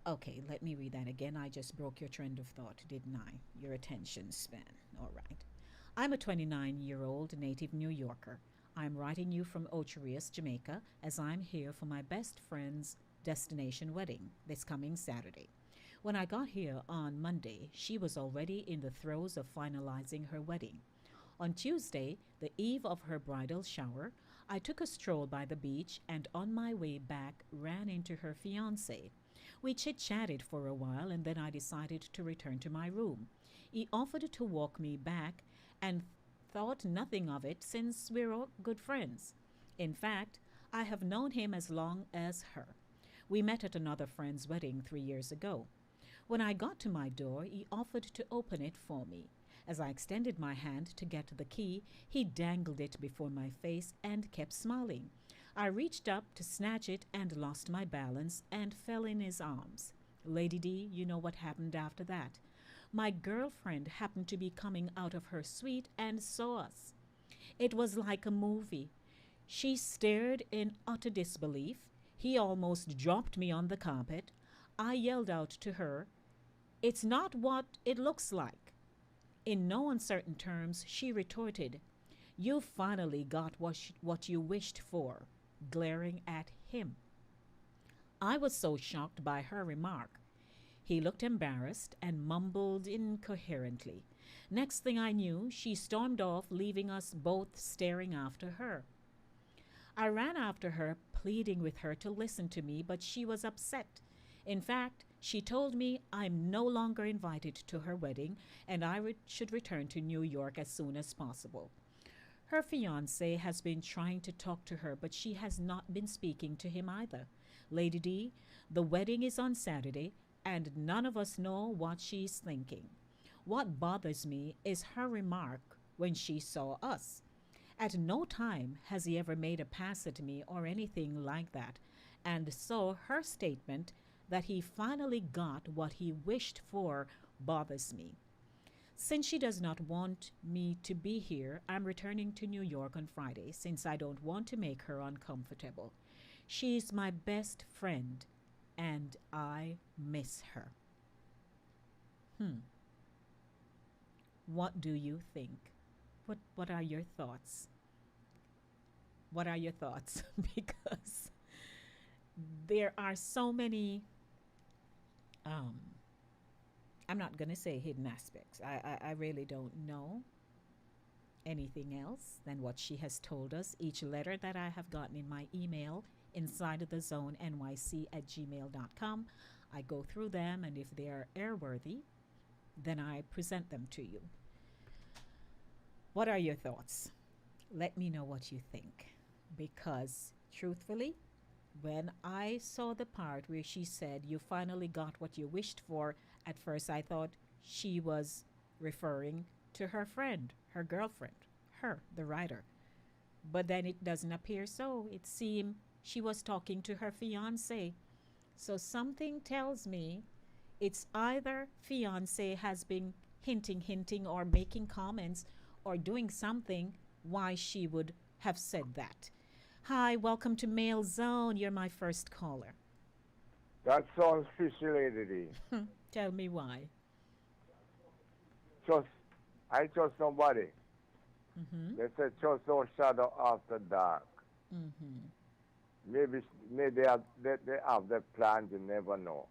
Okay, let me read that again. I just broke your trend of thought, didn't I? Your attention span. All right. I'm a 29-year-old native New Yorker. I'm writing you from Ocherius, Jamaica, as I'm here for my best friend's destination wedding this coming Saturday. When I got here on Monday, she was already in the throes of finalizing her wedding. On Tuesday, the eve of her bridal shower, I took a stroll by the beach and on my way back ran into her fiancé. We chit-chatted for a while and then I decided to return to my room. He offered to walk me back and thought nothing of it since we're all good friends. In fact, I have known him as long as her. We met at another friend's wedding 3 years ago. When I got to my door, he offered to open it for me. As I extended my hand to get the key, he dangled it before my face and kept smiling. I reached up to snatch it and lost my balance and fell in his arms. Lady D, you know what happened after that. My girlfriend happened to be coming out of her suite and saw us. It was like a movie. She stared in utter disbelief. He almost dropped me on the carpet. I yelled out to her, "It's not what it looks like." In no uncertain terms, she retorted, "You finally got what you wished for," glaring at him. I was so shocked by her remark. He looked embarrassed and mumbled incoherently. Next thing I knew, she stormed off, leaving us both staring after her. I ran after her, pleading with her to listen to me, but she was upset. In fact, she told me I'm no longer invited to her wedding and I should return to New York as soon as possible. Her fiance has been trying to talk to her, but she has not been speaking to him either. Lady D, the wedding is on Saturday, and none of us know what she's thinking. What bothers me is her remark when she saw us. At no time has he ever made a pass at me or anything like that. And so her statement that he finally got what he wished for bothers me. Since she does not want me to be here, I'm returning to New York on Friday since I don't want to make her uncomfortable. She's my best friend and I miss her. What do you think? What are your thoughts? What are your thoughts? Because there are so many I'm not going to say hidden aspects. I really don't know anything else than what she has told us. Each letter that I have gotten in my email inside of the zone nyc@gmail.com, I go through them, and if they are airworthy, then I present them to you. What are your thoughts? Let me know what you think. Because, truthfully, when I saw the part where she said, "You finally got what you wished for," at first I thought she was referring to her friend, her girlfriend, her, the writer. But then it doesn't appear so. It seemed she was talking to her fiance. So something tells me it's either fiance has been hinting, or making comments or doing something why she would have said that. Hi, welcome to Mail Zone. You're my first caller.
That sounds fishy, Lady D.
Tell me why.
I trust somebody.
Mm-hmm.
They say trust no shadow after dark.
Mm-hmm.
Maybe they have their plans, you never know.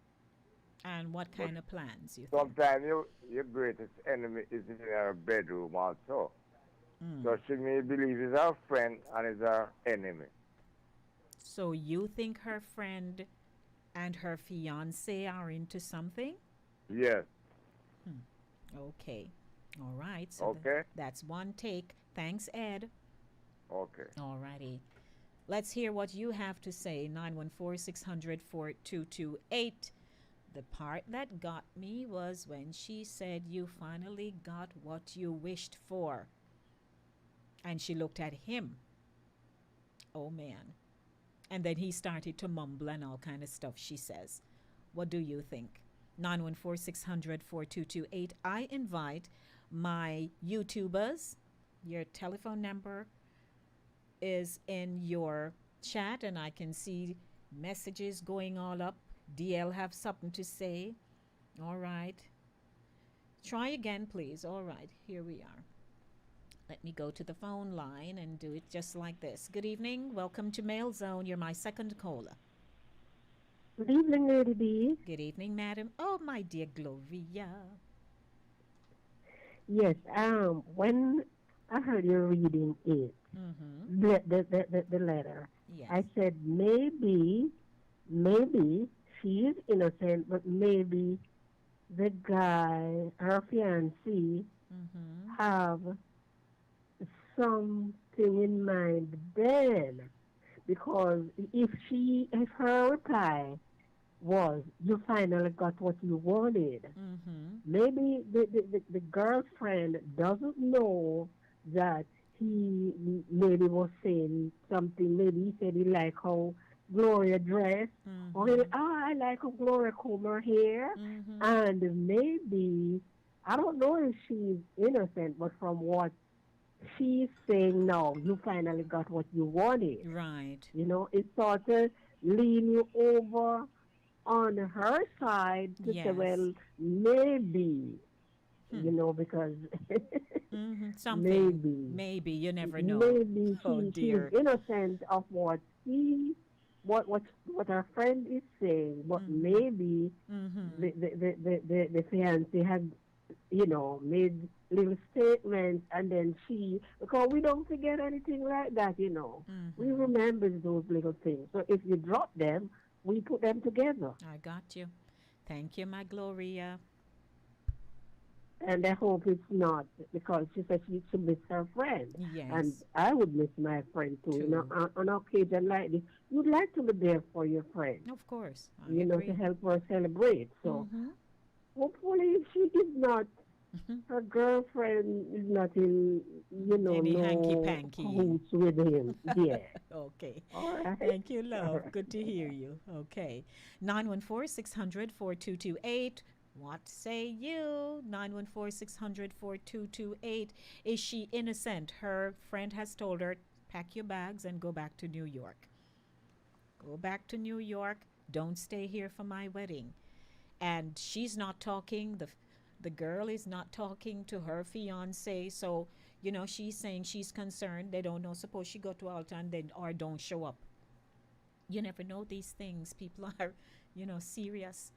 And what kind of plans you think?
Sometimes your greatest enemy is in her bedroom also. So she may believe he's her friend and is her enemy.
So you think her friend and her fiance are into something?
Yes.
Okay. All right. So
Okay.
that's one take. Thanks, Ed.
Okay.
All righty. Let's hear what you have to say. 914-600-4228. The part that got me was when she said you finally got what you wished for. And she looked at him. Oh, man. And then he started to mumble and all kind of stuff, she says. What do you think? 914-600-4228. I invite my YouTubers. Your telephone number is in your chat, and I can see messages going all up. DL have something to say. All right. Try again, please. All right. Here we are. Let me go to the phone line and do it just like this. Good evening. Welcome to Mail Zone. You're my second caller.
Good evening, Lady B.
Good evening, madam. Oh, my dear Gloria.
Yes, when I heard you reading it,
Mm-hmm.
the letter,
Yes.
I said maybe she is innocent, but maybe the guy, her fiancé,
Mm-hmm.
have something in mind then. Because if her reply was, you finally got what you wanted,
Mm-hmm.
maybe the girlfriend doesn't know that he maybe was saying something. Maybe he said he like how Gloria dressed, or he, I like how Gloria comb her hair,
Mm-hmm.
and maybe, I don't know if she's innocent, but from what she's saying now, you finally got what you wanted.
Right.
You know, it sort of lean you over on her side to say,
Yes.
well, maybe, you know, because
Mm-hmm. Something.
maybe,
You never know.
maybe
Oh,
she's
dear.
innocent of what her friend is saying, but maybe
Mm-hmm.
the fiance had, you know, made little statements, and then because we don't forget anything like that, you know. We
Mm-hmm.
remember those little things. So if you drop them, we put them together.
I got you. Thank you, my Gloria.
and I hope it's not because she said she should miss her friend. And
Yes,
I would miss my friend too. You know,
too.
on an occasion like this, you'd like to be there for your friend,
Of course, I
you know, to
agree.
help her celebrate. So
Mm-hmm.
hopefully, if she is not, her girlfriend is not in, you know,
Any hanky
no
panky.
cahoots with him. Yeah.
Okay.
All right.
Thank you,
All
love.
right.
Good to hear you. Okay. 914 600 4228. What say you? 914 600 4228. Is she innocent? Her friend has told her, pack your bags and go back to New York. Go back to New York. Don't stay here for my wedding. And she's not talking. The girl is not talking to her fiance. So, she's saying she's concerned. They don't know. Suppose she go to altar and then or don't show up. You never know these things. People are, serious.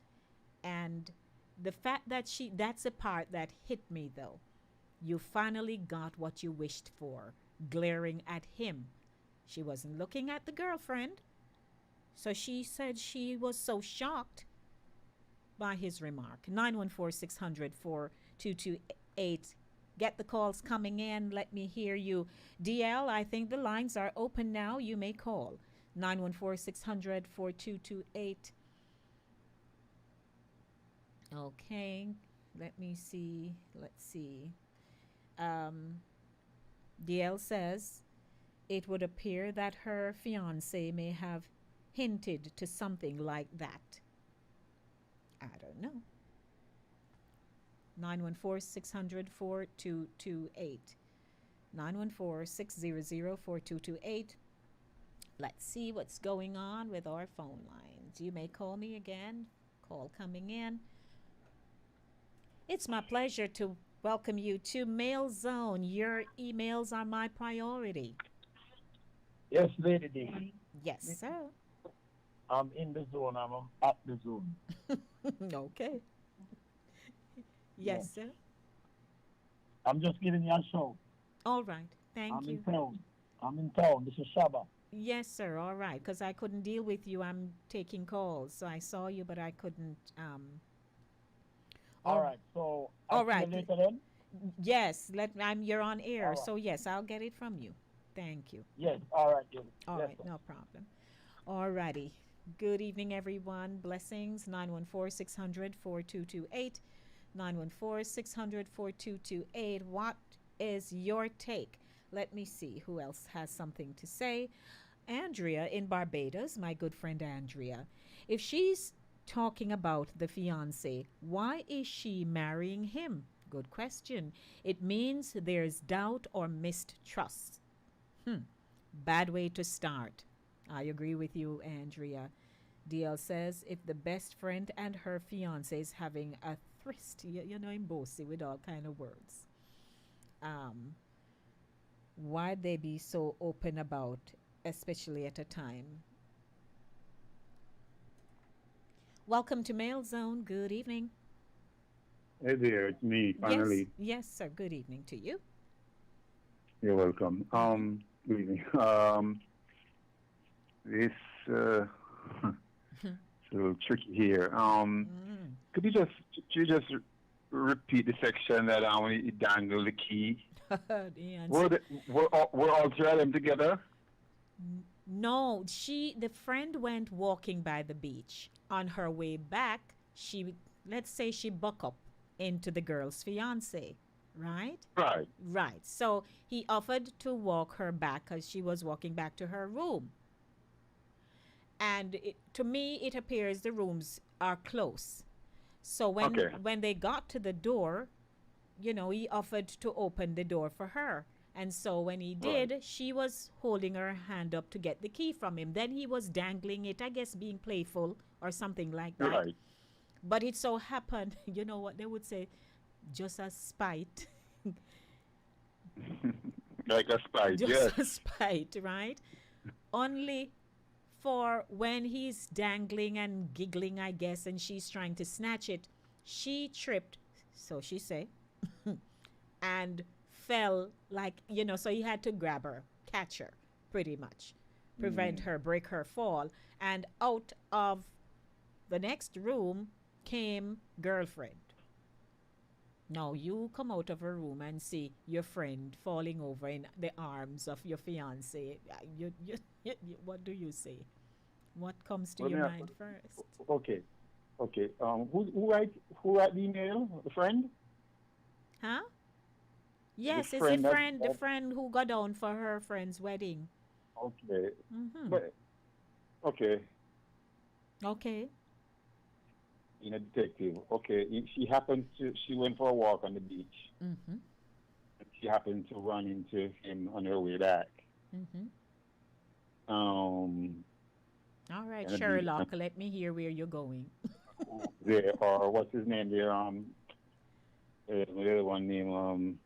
And the fact that that's the part that hit me though. You finally got what you wished for, glaring at him. She wasn't looking at the girlfriend. So she said she was so shocked by his remark. 914 600 4228. Get the calls coming in. Let me hear you. DL, I think the lines are open now. You may call. 914 600 4228. Okay. Let me see. Let's see. Um, DL says it would appear that her fiance may have hinted to something like that. I don't know. 914 600 4228. 914 600 4228. Let's see what's going on with our phone lines. You may call me again. Call coming in. It's my pleasure to welcome you to Mail Zone. Your emails are my priority.
Yes, Lady D.
Yes, sir.
I'm in the zone. I'm at the zone.
Okay.
Yeah.
Yes, sir.
I'm just giving you a show.
All right. Thank
I'm
you.
in town. I'm in town. This is Shaba.
Yes, sir. All right. Because I couldn't deal with you. I'm taking calls. So I saw you, but I couldn't.
All right. So
All
I'll see
right.
you later then.
Yes. You're on air.
All right.
So, yes, I'll get it from you. Thank you.
Yes. All right. Yes.
All
Yes,
right.
sir.
No problem. All righty. Good evening, everyone. Blessings. 914 600 4228. 914 600 4228. What is your take? Let me see who else has something to say. Andrea in Barbados, my good friend Andrea. If she's talking about the fiance, why is she marrying him? Good question. It means there's doubt or mistrust. Bad way to start. I agree with you, Andrea. DL says if the best friend and her fiance is having a tryst, I'm bossy with all kind of words. Why they be so open about, especially at a time? Welcome to Mail Zone. Good evening.
Hey there, it's me finally.
Yes, sir. Good evening to you.
You're welcome. Good evening. This it's a little tricky here. Could you just repeat the section that when you dangle the key?
The
Were,
answer.
were all three of them together?
No, the friend went walking by the beach. On her way back, let's say she buck up into the girl's fiance, right?
Right.
Right. So he offered to walk her back because she was walking back to her room. And to me, it appears the rooms are close. So
Okay.
when they got to the door, he offered to open the door for her. And so when he did, she was holding her hand up to get the key from him. Then he was dangling it, I guess being playful or something like that.
Right.
But it so happened, you know what they would say, just a spite.
Like a spite,
Just
yes.
a spite, right? Only for when he's dangling and giggling, I guess, and she's trying to snatch it, she tripped, so she say, and fell like, so he had to grab her, catch her, pretty much, prevent her, break her fall. And out of the next room came girlfriend. Now you come out of a room and see your friend falling over in the arms of your fiance. What do you say? What comes to
Let me
your
ask-
mind first?
Okay. Okay. Who write the email? The friend?
Huh? Yes, it's
friend
the friend who got down for her friend's wedding.
Okay.
Mm-hmm.
But okay.
Okay.
In a detective. Okay. She went for a walk on the beach.
Mm-hmm.
She happened to run into him on her way back.
Mm-hmm.
Um,
All right,
and
Sherlock, let me hear where you're going.
there, or what's his name there? The other one named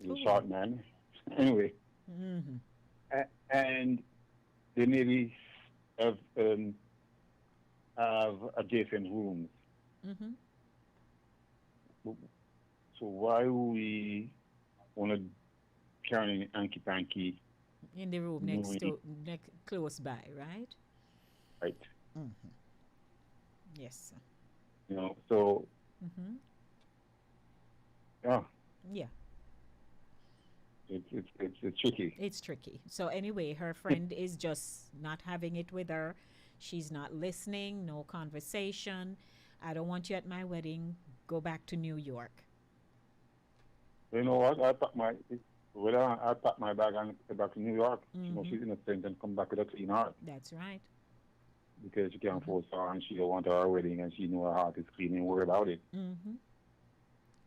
the
Who?
short man. Anyway,
Mm-hmm.
and they maybe have adjacent rooms.
Mm-hmm.
So why we want to carry an hanky panky?
In the room next close by, right?
Right.
Mm-hmm. Yes, sir.
You know. So
Mm-hmm.
yeah,
Yeah,
it's tricky.
it's tricky. So anyway, her friend is just not having it with her. She's not listening, no conversation. I don't want you at my wedding. Go back to New York.
You know what? I pack my bag and go back to New York. You know,
Mhm.
she's innocent and come back with a clean heart
That's right.
because you can't force her and she don't want her wedding and she know her heart is clean and worry about it.
Mm-hmm.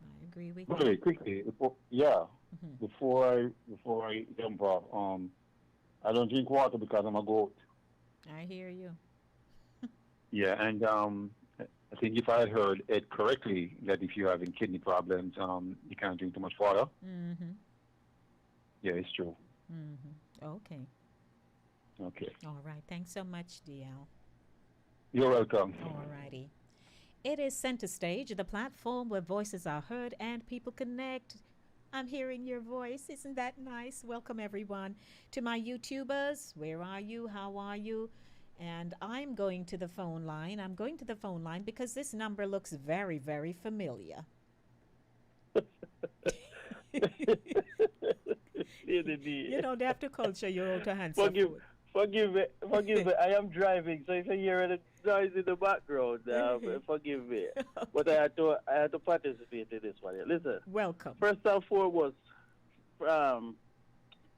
I agree with
By
you.
the way, quickly,
Mhm.
before I jump off, I don't drink water because I'm a goat.
I hear you.
Yeah, and I think if I had heard it correctly, that if you're having kidney problems, you can't drink too much water.
Mm-hmm.
Yeah, it's true.
Mm-hmm. Okay.
Okay.
All right. Thanks so much, DL.
You're welcome.
All righty. It is Center Stage, the platform where voices are heard and people connect. I'm hearing your voice. Isn't that nice? Welcome, everyone, to my YouTubers. Where are you? How are you? And I'm going to the phone line. I'm going to the phone line because this number looks very, very familiar. You know, they have to culture you how to answer
Forgive,
food.
forgive me. I am driving, so if you hear any noise in the background, forgive me. But I had to participate in this one. Listen,
Welcome.
first and foremost,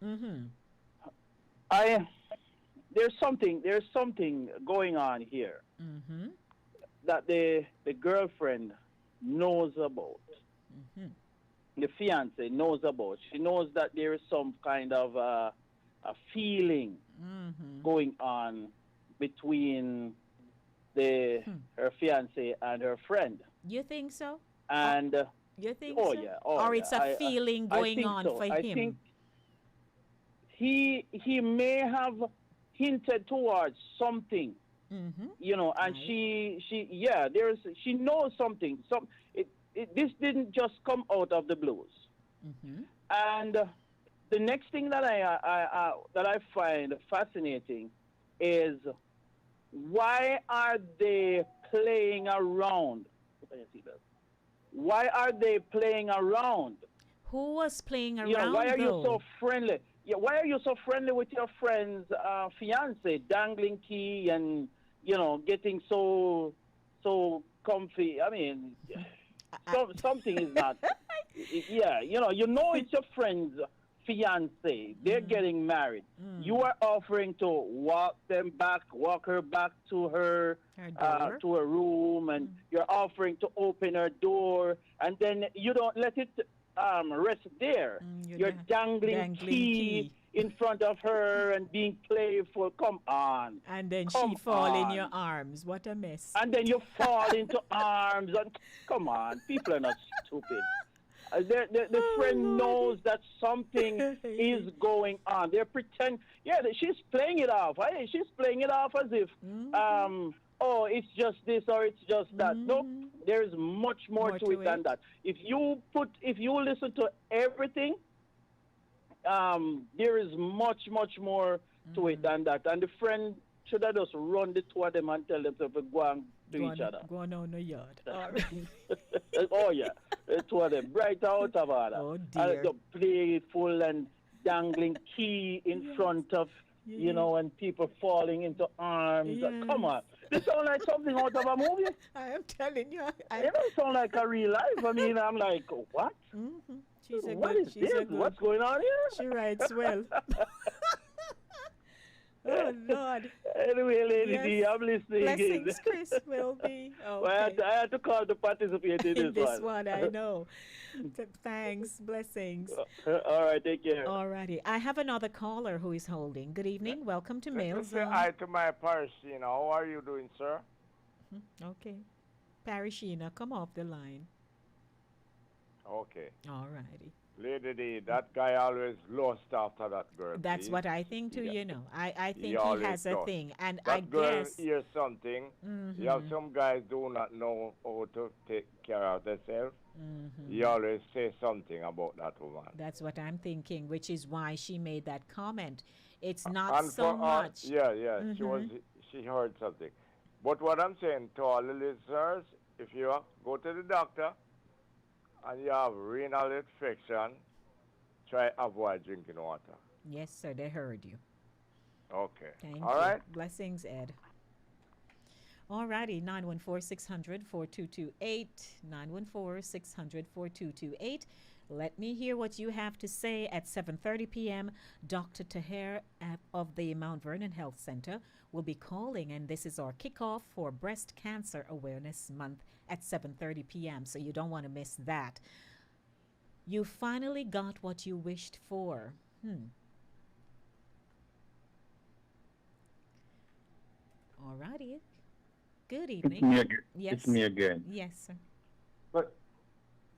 Mm-hmm.
There's something going on here
Mm-hmm.
that the girlfriend knows about.
Mm-hmm.
The fiance knows about. She knows that there is some kind of a feeling
Mm-hmm.
going on between her fiance and her friend.
You think so?
And
You think
oh
so?
yeah,
Or
yeah.
it's a feeling
I
going
think
on
so.
for
I
him?
think he may have hinted towards something,
Mm-hmm.
you know, and
Right.
she knows something. This didn't just come out of the blues.
Mm-hmm.
And the next thing that I find fascinating is why are they playing around? Why are they playing around?
Who was playing around,
You know, why are you
though?
so friendly? Yeah, why are you so friendly with your friend's fiance, dangling key and getting so comfy? I mean, something is not. Yeah, it's your friend's fiance. They're getting married. You are offering to walk her back to her
door.
to her room, and you're offering to open her door, and then you don't let it rest there. You're dangling key in front of her and being playful. Come on.
And then
Come
she fall in
on.
your arms. What a mess.
And then you fall into arms. And come on, people are not stupid. The friend knows that something is going on. They pretend, she's playing it off. She's playing it off as if, oh, it's just this or it's just that. Nope, there's much more to it than that. If you listen to everything, there is much more to it than that. And the friend should I just run the two of them and tell them to go and do each other?
Go on the yard. All right.
Oh yeah, the two of them right out of order.
Oh
And
dear.
the playful and dangling key in front of you know, and people falling into arms. Come on, this sounds like something out of a movie.
I am telling you.
It don't sound like a real life. I mean, I'm like, what?
She's a
What
good,
is
she's
this?
a good.
What's going on here?
She writes well. Oh Lord.
Anyway, Lady
Yes.
D, I'm listening.
Blessings, Chris will be.
Well, I had to call to participate in
In
this
this one, I know. Thanks, blessings.
All right, take care.
Alrighty, I have another caller who is holding. Good evening, welcome to Mail
Say
Zone.
hi to my parishioner. How are you doing, sir?
Okay, Parishina, come off the line.
Okay.
Alrighty.
Lady D, that guy always lost after that girl.
That's
please.
what I think too. You know, I think he
always
has a
does.
thing, and
that
I
girl
guess.
hears something. You have some guys do not know how to take care of themselves. He always say something about that woman.
That's what I'm thinking, which is why she made that comment. It's not
And
so
for
much.
she heard something. But what I'm saying to all the listeners, if you go to the doctor and you have renal infection, try avoid drinking water.
Yes, sir, they heard you.
Okay.
Thank
All
you.
right.
Blessings, Ed. Alrighty, 914-600-4228, 914-600-4228. Let me hear what you have to say at 7:30 p.m. Dr. Taher of the Mount Vernon Health Center will be calling, and this is our kickoff for Breast Cancer Awareness Month at 7:30 p.m., so you don't want to miss that. You finally got what you wished for. Alrighty. Good evening. Yes.
It's me again.
Yes, sir.
But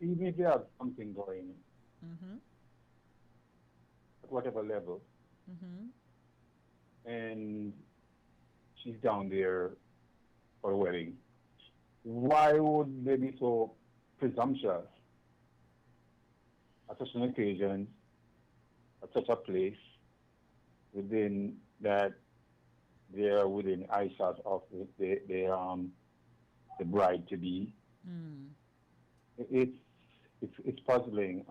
even if you have something going, at whatever level, and she's down there for a wedding, why would they be so presumptuous at such an occasion, at such a place, within that they are within eyeshot of the bride to be? It's puzzling.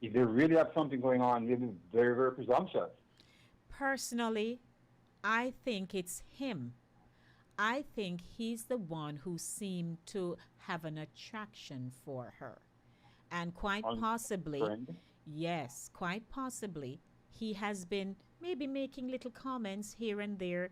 If they really have something going on, they'll be very, very presumptuous.
Personally, I think it's him. I think he's the one who seemed to have an attraction for her. And quite possibly, yes, quite possibly, he has been maybe making little comments here and there,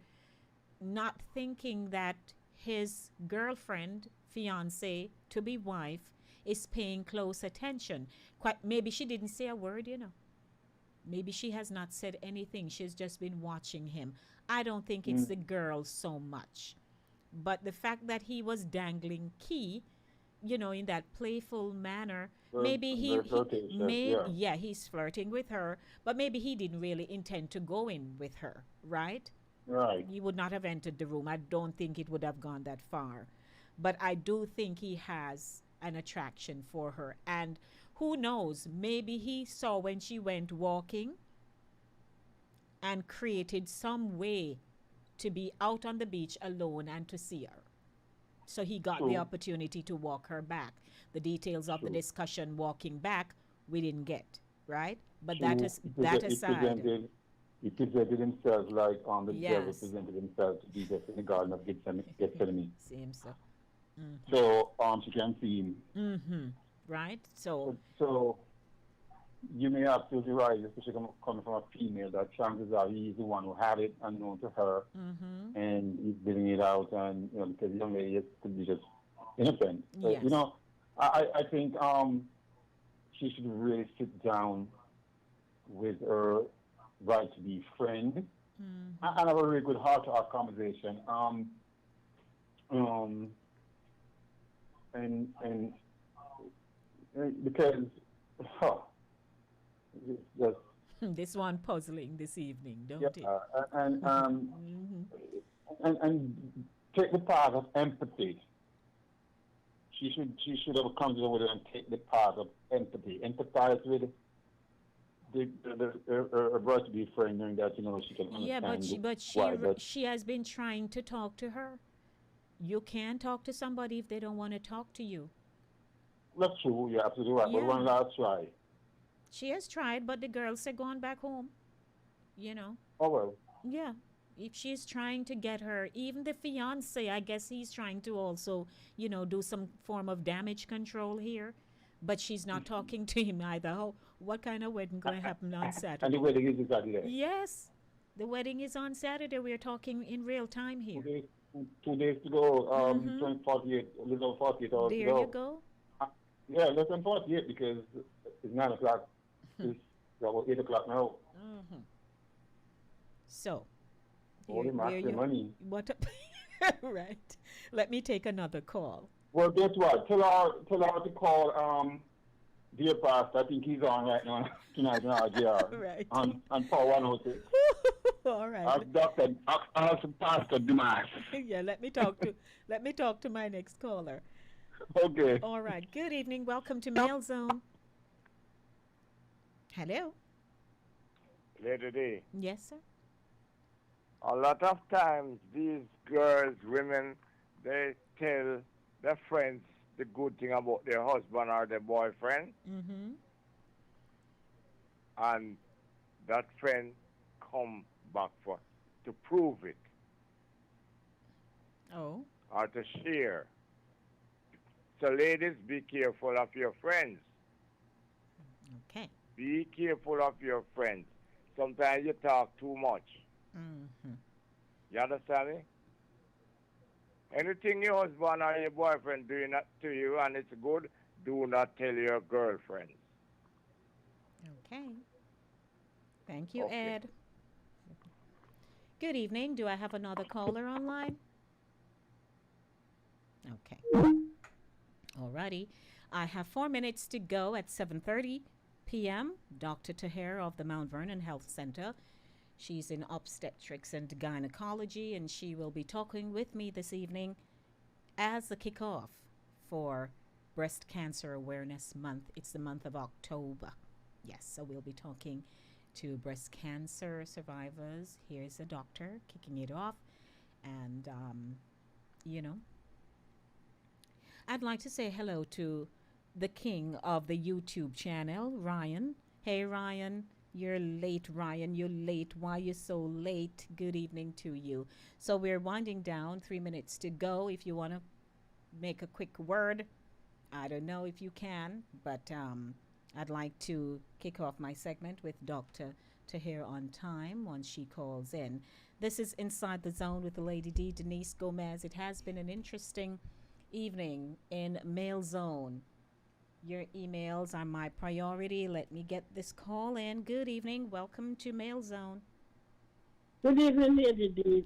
not thinking that his girlfriend, fiance, to be wife, is paying close attention. Quite maybe she didn't say a word, you know. Maybe she has not said anything. She's just been watching him. I don't think it's the girl so much. But the fact that he was dangling key, you know, in that playful manner, maybe he's flirting with her, but maybe he didn't really intend to go in with her, right?
Right.
He would not have entered the room. I don't think it would have gone that far. But I do think he has an attraction for her. And who knows, maybe he saw when she went walking and created some way to be out on the beach alone and to see her. So he got the opportunity to walk her back. The details of the discussion walking back, we didn't get, right? But that aside.
He presented himself like the devil presented himself to Jesus in the Garden of Gethsemane.
Same so.
So she can see him.
Right? So
you may absolutely right, especially coming from a female, that chances are he's the one who had it unknown to her, and he's giving it out, and you know, because the young lady could be just innocent.
Yes.
You know, I think she should really sit down with her right to be friend and have a really good heart-to-heart conversation. And because it's just
this one puzzling this evening, don't it?
And take the part of empathy. She should have come to with her and take the part of empathy. Empathize with her brother to be friend, knowing that she can
Yeah, but
understand
she
why. But
she has been trying to talk to her. You can't talk to somebody if they don't want to talk to you.
that's true. You're absolutely right. But
Yeah,
one last try.
she has tried, but the girl said going back home. You know.
Oh well.
Yeah. If she's trying to get her, even the fiance, I guess he's trying to also, do some form of damage control here. But she's not talking to him either. What kind of wedding going to happen on
And the
Saturday?
wedding is Saturday.
Yes, the wedding is on Saturday. We're talking in real time
Two
here.
days, 2 days to go.
Mm-hmm.
48, a little over 48 hours to
There you
go.
go.
Yeah, less than 48 because it's 9 o'clock. It's about 8 o'clock now.
Mm-hmm. So,
Holy master money.
what? Right. Let me take another call.
Well, guess what? Tell her to call dear pastor. I think he's on right now tonight in RGR.
Right.
On Power 106.
All right.
Ask Pastor Dumas.
Yeah, let me talk to my next caller.
Okay.
All right. Good evening. Welcome to Mail Zone. Hello.
Lady D.
Yes, sir.
A lot of times these girls, women, they tell their friends the good thing about their husband or their boyfriend,
Mm-hmm.
and that friend come back to prove it
Oh.
or to share. So ladies, be careful of your friends.
Okay.
Be careful of your friends. Sometimes you talk too much.
Mm-hmm.
You understand me? Anything your husband or your boyfriend doing that to you and it's good, do not tell your girlfriend.
Okay. Thank you,
Okay.
Ed. Good evening. Do I have another caller online? Okay. Alrighty. I have 4 minutes to go at 7:30 p.m. Dr. Tahir of the Mount Vernon Health Center. She's in obstetrics and gynecology, and she will be talking with me this evening as the kickoff for Breast Cancer Awareness Month. It's the month of October. Yes, so we'll be talking to breast cancer survivors. Here's the doctor kicking it off. And, I'd like to say hello to the king of the YouTube channel, Ryan. Hey, Ryan. You're late, Ryan. You're late. Why you so late? Good evening to you. So we're winding down. 3 minutes to go. If you want to make a quick word, I don't know if you can, but I'd like to kick off my segment with Dr. Tahir on time once she calls in. This is Inside the Zone with the Lady D, Denise Gomez. It has been an interesting evening in Mail Zone. Your emails are my priority. Let me get this call in. Good evening. Welcome to Mail Zone.
Good evening, Lady D.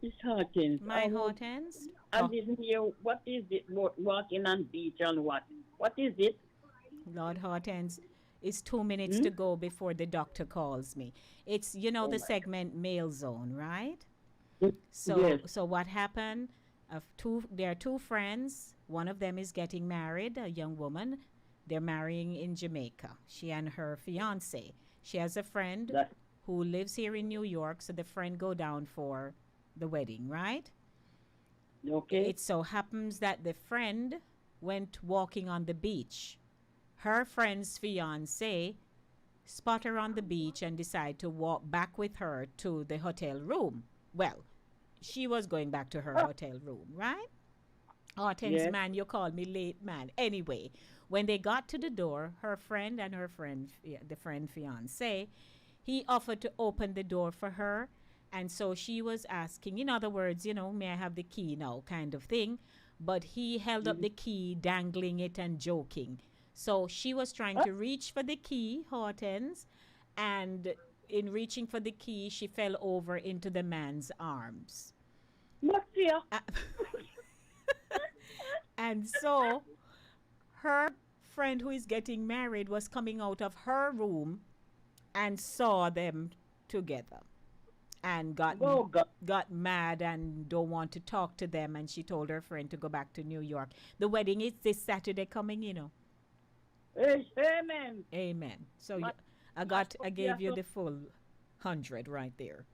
It's Hawkins.
My Hortense.
I didn't hear what is it, walking on beach and what? What is it?
Lord Hortense, it's 2 minutes to go before the doctor calls me. It's, the segment Mail Zone, right? So,
Yes.
so what happened? There are two friends. One of them is getting married, a young woman. They're marrying in Jamaica. She and her fiance. She has a friend who lives here in New York, so the friend go down for the wedding, right?
Okay.
It so happens that the friend went walking on the beach. Her friend's fiance spot her on the beach and decide to walk back with her to the hotel room. Well, she was going back to her hotel room, right? Hortense,
Yes.
man, you called me late, man. Anyway, when they got to the door, her friend and the friend fiance, he offered to open the door for her. And so she was asking, in other words, may I have the key now, kind of thing. But he held up the key, dangling it and joking. So she was trying to reach for the key, Hortense, and in reaching for the key, she fell over into the man's arms.
What's here?
And so her friend who is getting married was coming out of her room and saw them together and got mad and don't want to talk to them, and she told her friend to go back to New York. The wedding is this Saturday coming,
Amen.
Amen. So I gave you the full 100 right there.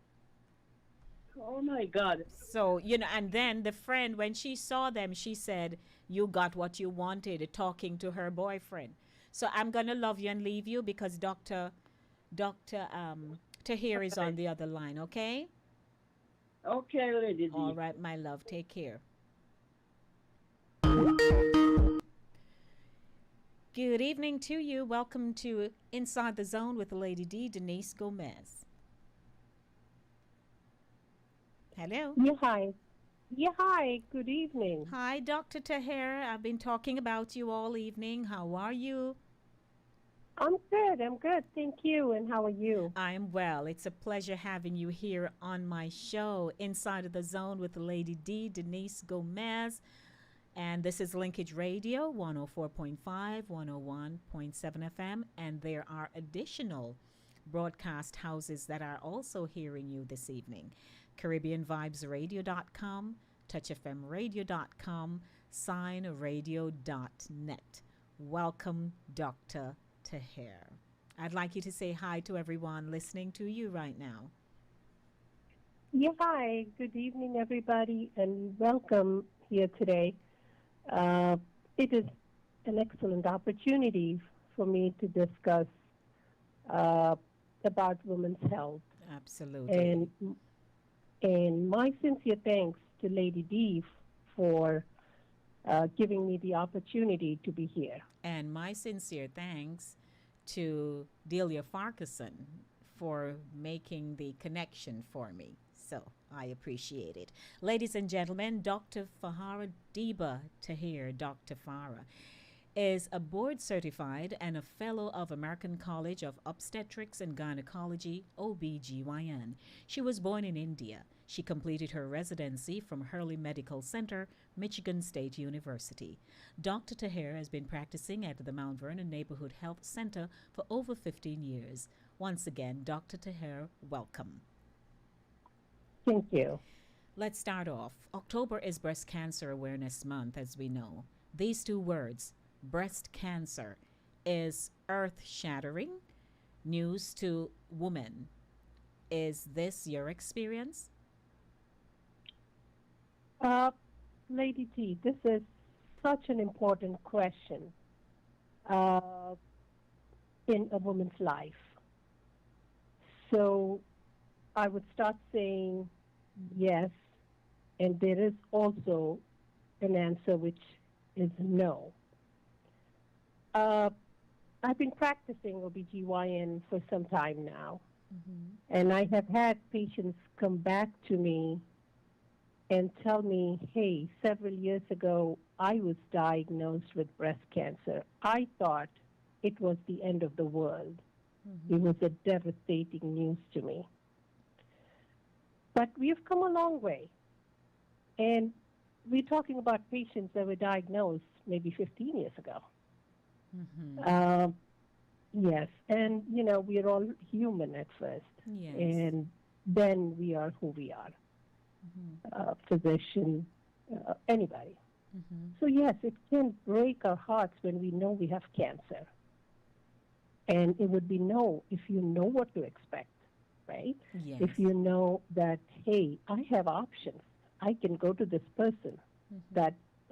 Oh my God.
So, and then the friend, when she saw them, she said, "You got what you wanted," talking to her boyfriend. So I'm going to love you and leave you because Dr. Tahir is on the other line, okay?
Okay, Lady
All
D.
right, my love. Take care. Good evening to you. Welcome to Inside the Zone with Lady D, Denise Gomez. Hello.
Yeah, hi. Yeah, hi. Good evening.
Hi, Dr. Tahir. I've been talking about you all evening. How are you?
I'm good. I'm good. Thank you. And how are you?
I'm well. It's a pleasure having you here on my show, Inside of the Zone with Lady D, Denise Gomez. And this is Linkage Radio, 104.5, 101.7 FM. And there are additional broadcast houses that are also hearing you this evening. CaribbeanVibesRadio.com, TouchFMRadio.com, SignRadio.net. Welcome, Dr. Tahir. I'd like you to say hi to everyone listening to you right now.
Yeah, hi. Good evening, everybody, and welcome here today. It is an excellent opportunity for me to discuss about women's health.
Absolutely.
And my sincere thanks to Lady D for giving me the opportunity to be here.
And my sincere thanks to Delia Farquharson for making the connection for me. So I appreciate it. Ladies and gentlemen, Dr. Fahara Deba Tahir, Dr. Farah, is a board certified and a fellow of American College of Obstetrics and Gynecology, OBGYN. She was born in India. She completed her residency from Hurley Medical Center, Michigan State University. Dr. Tahir has been practicing at the Mount Vernon Neighborhood Health Center for over 15 years. Once again, Dr. Tahir, welcome.
Thank you.
Let's start off. October is Breast Cancer Awareness Month, as we know. These two words, breast cancer, is earth-shattering news to women. Is this your experience?
Lady T, this is such an important question in a woman's life. So I would start saying yes, and there is also an answer which is no. I've been practicing OBGYN for some time now, and I have had patients come back to me and tell me, hey, several years ago, I was diagnosed with breast cancer. I thought it was the end of the world. It was a devastating news to me. But we've come a long way. And we're talking about patients that were diagnosed maybe 15 years ago. Yes, and, we're all human at first.
Yes.
And then we are who we are. Physician, anybody. So yes, it can break our hearts when we know we have cancer. And it would be no if you know what to expect, right?
Yes.
If you know that, hey, I have options. I can go to this person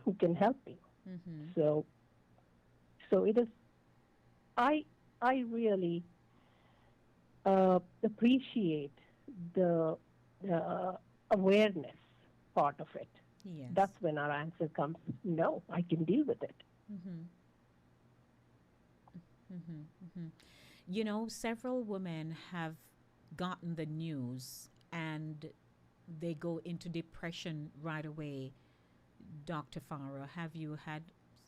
who can help me. So it is, I really appreciate the awareness part of it.
Yes.
That's when our answer comes, no, I can deal with it.
Several women have gotten the news and they go into depression right away. Dr. Farah, have you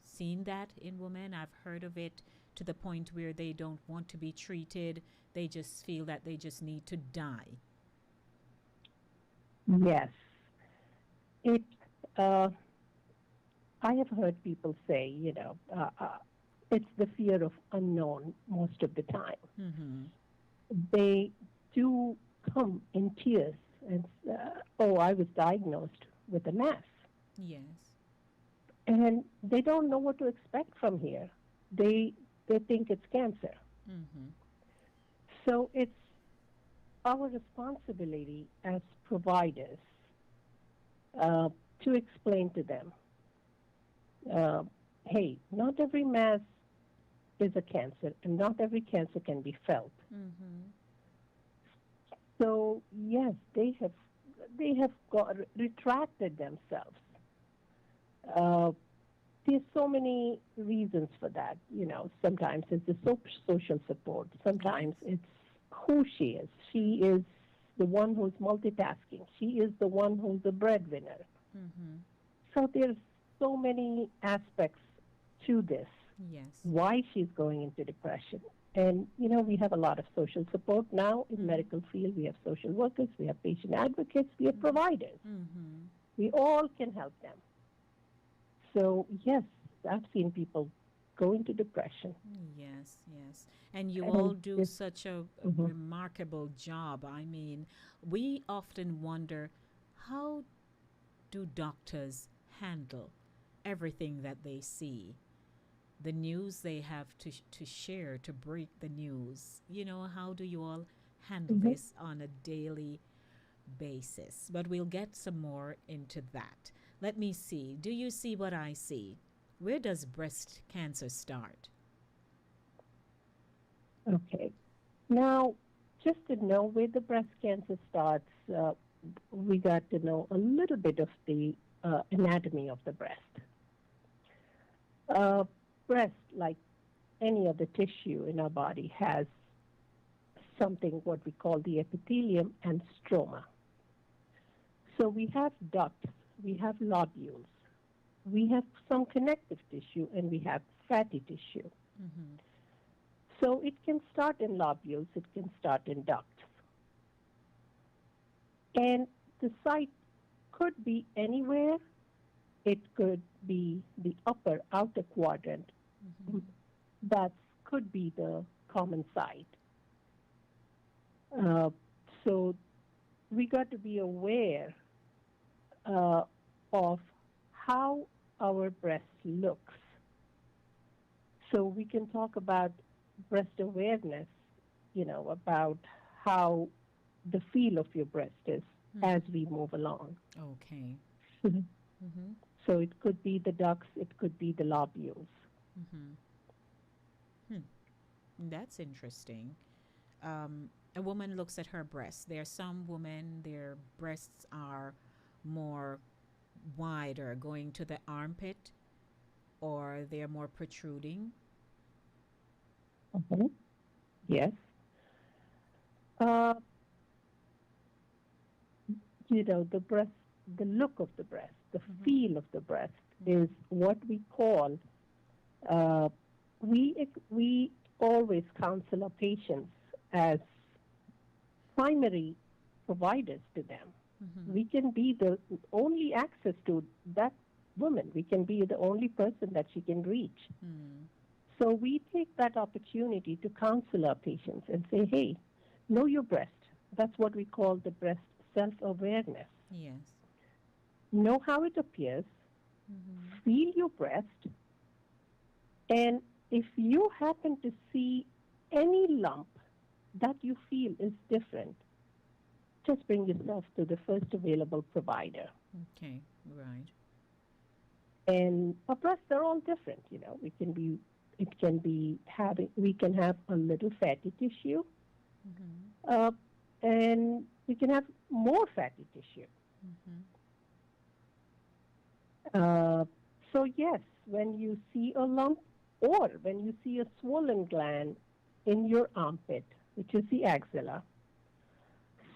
seen that in women? I've heard of it to the point where they don't want to be treated. They just feel that they just need to die.
Yes. I have heard people say, it's the fear of unknown most of the time. They do come in tears and I was diagnosed with a mass.
Yes.
And they don't know what to expect from here. They think it's cancer. So it's our responsibility as providers uh, to explain to them, uh, hey, not every mass is a cancer, and not every cancer can be felt.
Mm-hmm.
So yes, they have retracted themselves. Uh, there's so many reasons for that. Sometimes it's the social support. Sometimes it's who she is. She is the one who's multitasking. She is the one who's the breadwinner.
Mm-hmm.
So there's so many aspects to this.
Yes.
Why she's going into depression. And, we have a lot of social support now in medical field. We have social workers, we have patient advocates, we have providers.
Mm-hmm.
We all can help them. So, yes, I've seen people go into depression.
Yes, yes. And you
And
all do
it's-
such a
Mhm.
remarkable job. I mean, we often wonder, how do doctors handle everything that they see? The news they have to share, to break the news. How do you all handle
Mhm.
this on a daily basis? But we'll get some more into that. Let me see. Do you see what I see? Where does breast cancer start?
Okay. Now, just to know where the breast cancer starts, we got to know a little bit of the anatomy of the breast. Uh, Breast, like any other tissue in our body, has something what we call the epithelium and stroma. So we have ducts, we have lobules, we have some connective tissue, and we have fatty tissue.
Mm-hmm.
So it can start in lobules, it can start in ducts. And the site could be anywhere. It could be the upper outer quadrant.
Mm-hmm.
That could be the common site. So we got to be aware of how our breast looks. So we can talk about breast awareness, about how the feel of your breast is as we move along.
Okay.
Mhm.
Mm-hmm.
So it could be the ducts, it could be the lobules.
Mm-hmm. That's interesting. A woman looks at her breasts. There are some women, their breasts are more wider, going to the armpit, or they're more protruding.
Mhm. Yes. Uh, the breast, the look of the breast, the feel of the breast is what we call, uh, we always counsel our patients as primary providers to them.
Mm-hmm.
We can be the only access to that woman. We can be the only person that she can reach.
Mm.
So we take that opportunity to counsel our patients and say, hey, know your breast. That's what we call the breast self-awareness.
Yes.
Know how it appears,
Mm-hmm.
feel your breast, and if you happen to see any lump that you feel is different, just bring yourself to the first available provider.
Okay, right.
And our breasts are all different, we can have a little fatty tissue,
Mm-hmm.
and we can have more fatty tissue.
Mm-hmm.
So yes, when you see a lump or when you see a swollen gland in your armpit, which is the axilla,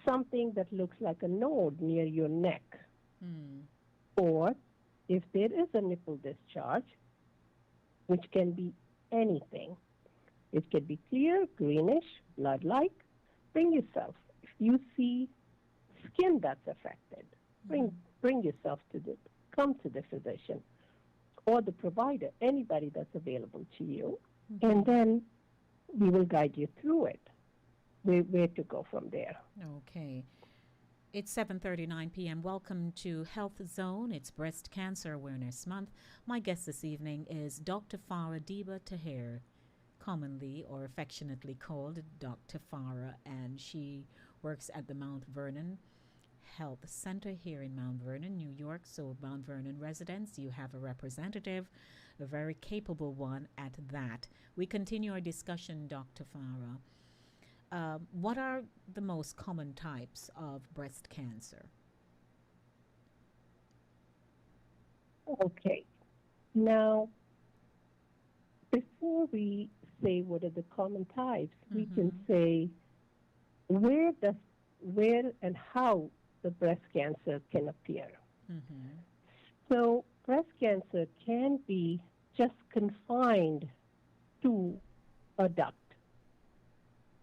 something that looks like a node near your neck,
Mm.
or if there is a nipple discharge, which can be anything. It can be clear, greenish, blood-like. Bring yourself. If you see skin that's affected, bring yourself come to the physician or the provider, anybody that's available to you, and then we will guide you through it, where to go from there.
Okay. It's 7:39 p.m. Welcome to Health Zone. It's Breast Cancer Awareness Month. My guest this evening is Dr. Farah Diba Taher, commonly or affectionately called Dr. Farah, and she works at the Mount Vernon Health Center here in Mount Vernon, New York. So, Mount Vernon residents, you have a representative, a very capable one at that. We continue our discussion, Dr. Farah. What are the most common types of breast cancer?
Okay. Now, before we say what are the common types, we can say where and how the breast cancer can appear. So breast cancer can be just confined to a duct,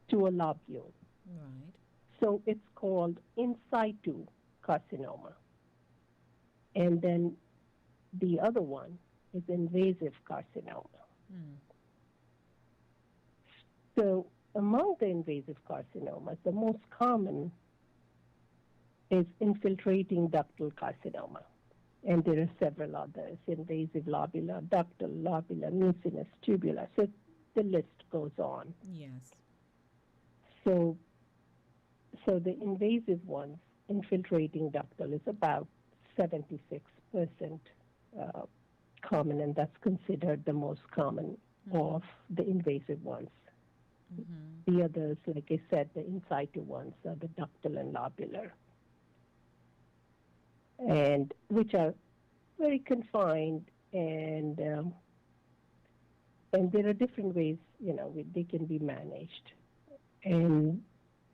to a lobule.
Right.
So it's called in situ carcinoma. And then the other one is invasive carcinoma. So among the invasive carcinomas, the most common is infiltrating ductal carcinoma. And there are several others: invasive lobular, ductal, lobular, mucinous, tubular. So the list goes on.
Yes.
So the invasive ones, infiltrating ductal, is about 76% common, and that's considered the most common of the invasive ones. The others, like I said, the in situ ones are the ductal and lobular, and which are very confined, and there are different ways, they can be managed. And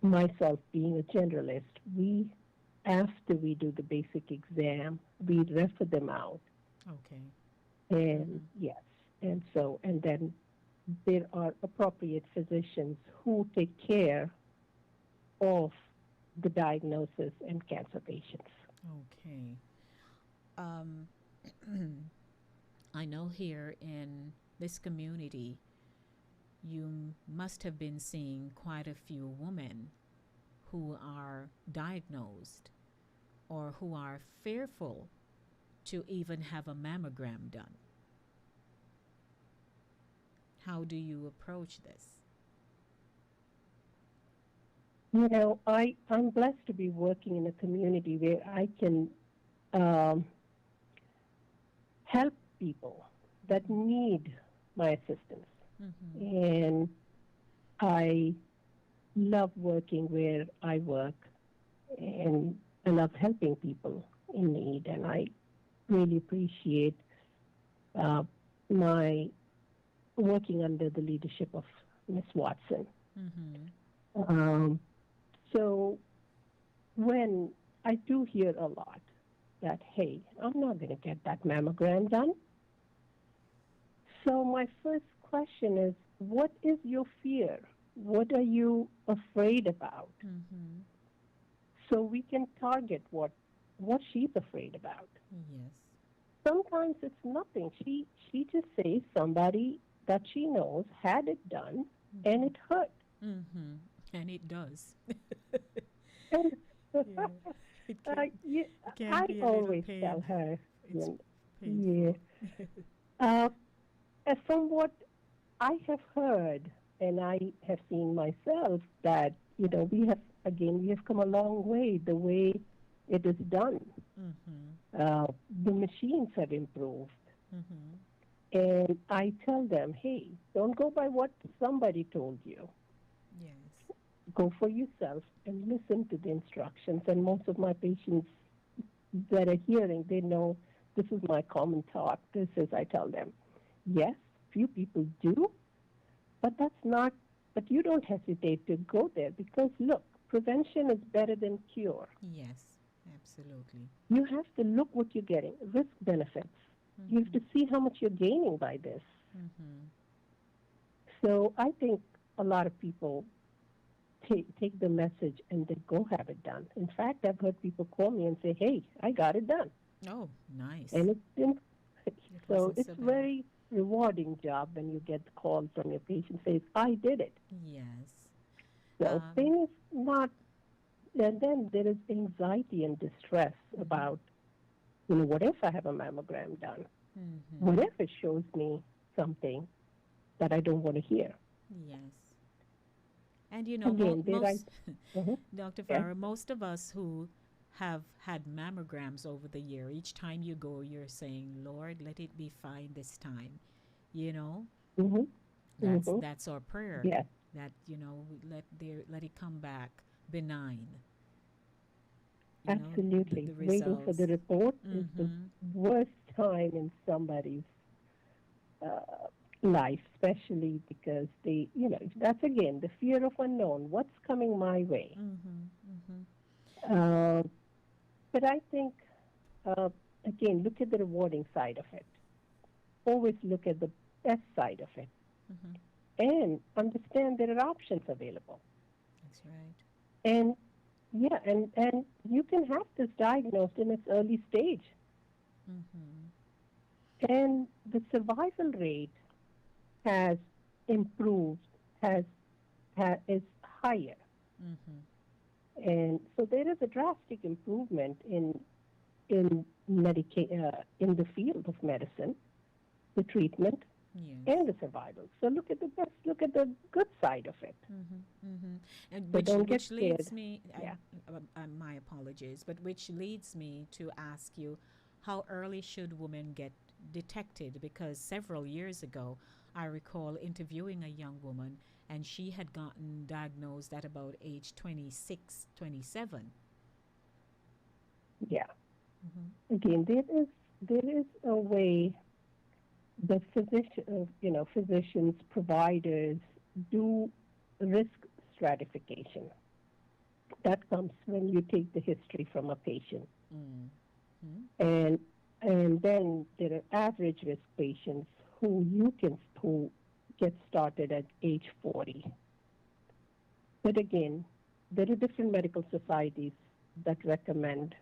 myself being a generalist, after we do the basic exam, we refer them out.
Okay.
And yes, and then there are appropriate physicians who take care of the diagnosis and cancer patients.
Okay. I know here in this community, you must have been seeing quite a few women who are diagnosed or who are fearful to even have a mammogram done. How do you approach this?
I'm blessed to be working in a community where I can help people that need my assistance. And I love working where I work, and I love helping people in need, and I really appreciate my working under the leadership of Miss Watson. So when I do hear a lot that, hey, I'm not going to get that mammogram done. So my first question is, what is your fear? What are you afraid about? So we can target what she's afraid about.
Yes.
Sometimes it's nothing. She just says somebody that she knows had it done and it hurt.
And it does.
I always tell her, from what I have heard and I have seen myself, that we have come a long way the way it is done. The machines have improved. And I tell them, hey, don't go by what somebody told you.
Yes.
Go for yourself and listen to the instructions. And most of my patients that are hearing, they know this is my common talk. This is, I tell them, yes, few people do, but you don't hesitate to go there, because look, prevention is better than cure.
Yes, absolutely.
You have to look what you're getting, risk benefits. You have to see how much you're gaining by this. So I think a lot of people take the message and they go have it done. In fact, I've heard people call me and say, hey, I got it done.
Oh, nice.
And it's very rewarding job when you get the call from your patient says, I did it.
Yes.
So things not, and then there is anxiety and distress about, what if I have a mammogram done? What if it shows me something that I don't want to hear.
Yes. And you know,
Again, there I,
most, Dr.
yes,
Farah, most of us who have had mammograms over the year, each time you go, you're saying, Lord, let it be fine this time. You know,
mm-hmm, mm-hmm,
that's our prayer.
yes,
That, you know, let it come back benign. You know,
absolutely.
the
Waiting for the
results.
report is the
Mm-hmm.
worst time in somebody's life, especially because that's again the fear of unknown. What's coming my way?
Mm-hmm. Mm-hmm.
Uh, but I think, uh, again, look at the rewarding side of it. Always look at the best side of it
Mm-hmm.
and understand there are options available.
That's right.
And yeah, and you can have this diagnosed in its early stage.
Mm-hmm.
And the survival rate has improved, is higher.
Mm-hmm.
And so there is a drastic improvement in the field of medicine, the treatment,
Yes.
and the survival. So look at the good side of it.
Mm-hmm. Mm-hmm. And
So don't get
which
scared.
leads me,
Yeah.
my apologies, but which leads me to ask you, how early should women get detected? Because several years ago, I recall interviewing a young woman, and she had gotten diagnosed at about age 26, 27.
Yeah.
Mm-hmm.
Again, there is a way that physicians, providers do risk stratification. That comes when you take the history from a patient,
Mm-hmm.
and and then there are average risk patients who get started at age 40. But again, there are different medical societies that recommend,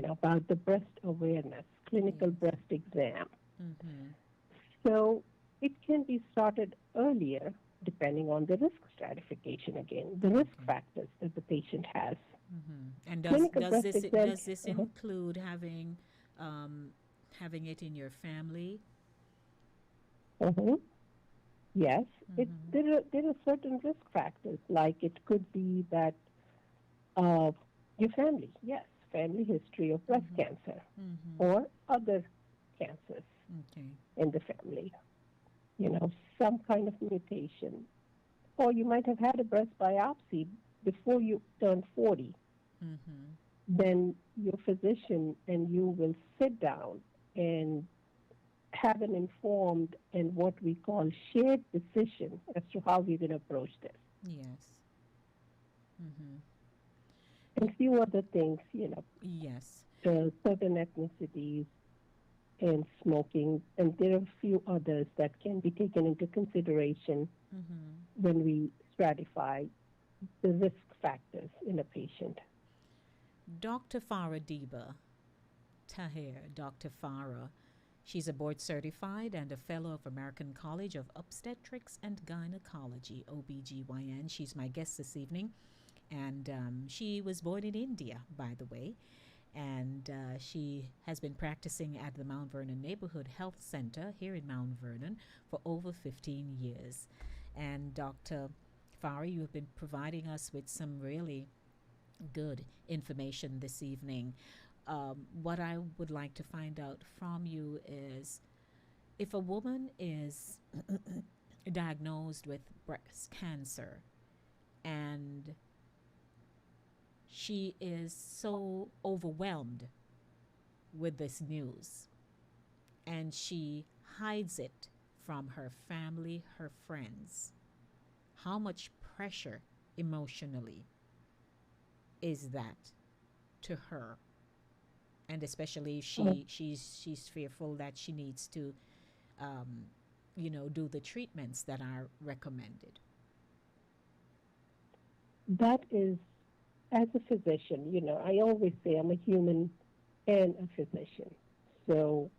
about the breast awareness, clinical
Yes.
breast exam.
Mm-hmm.
So it can be started earlier depending on the risk stratification again, the risk
Okay.
factors that the patient has.
Mm-hmm. And
Clinical breast exams,
does this include um, having it in your family?
uh yes,
Mm-hmm.
there are certain risk factors, like it could be that uh, your family, yes, family history of breast
Mm-hmm.
cancer
Mm-hmm.
or other cancers
Okay.
in the family, some kind of mutation. Or you might have had a breast biopsy before you turned 40.
Mm-hmm.
Then your physician and you will sit down and have an informed and what we call shared decision as to how we're going to approach this.
Yes. Mm-hmm.
And few other things,
Yes.
certain ethnicities and smoking, and there are a few others that can be taken into consideration
Mm-hmm.
when we stratify the risk factors in a patient.
Dr. Farah Diba Tahir, Dr. Farah. She's a board certified and a fellow of American College of Obstetrics and Gynecology, OBGYN. She's my guest this evening. And she was born in India, by the way. And she has been practicing at the Mount Vernon Neighborhood Health Center here in Mount Vernon for over 15 years. And Dr. Farah, you have been providing us with some really good information this evening. What I would like to find out from you is, if a woman is diagnosed with breast cancer and she is so overwhelmed with this news and she hides it from her family, her friends, how much pressure emotionally is that to her? And especially if she's fearful that she needs to um, do the treatments that are recommended.
That is, as a physician, I always say I'm a human and a physician. So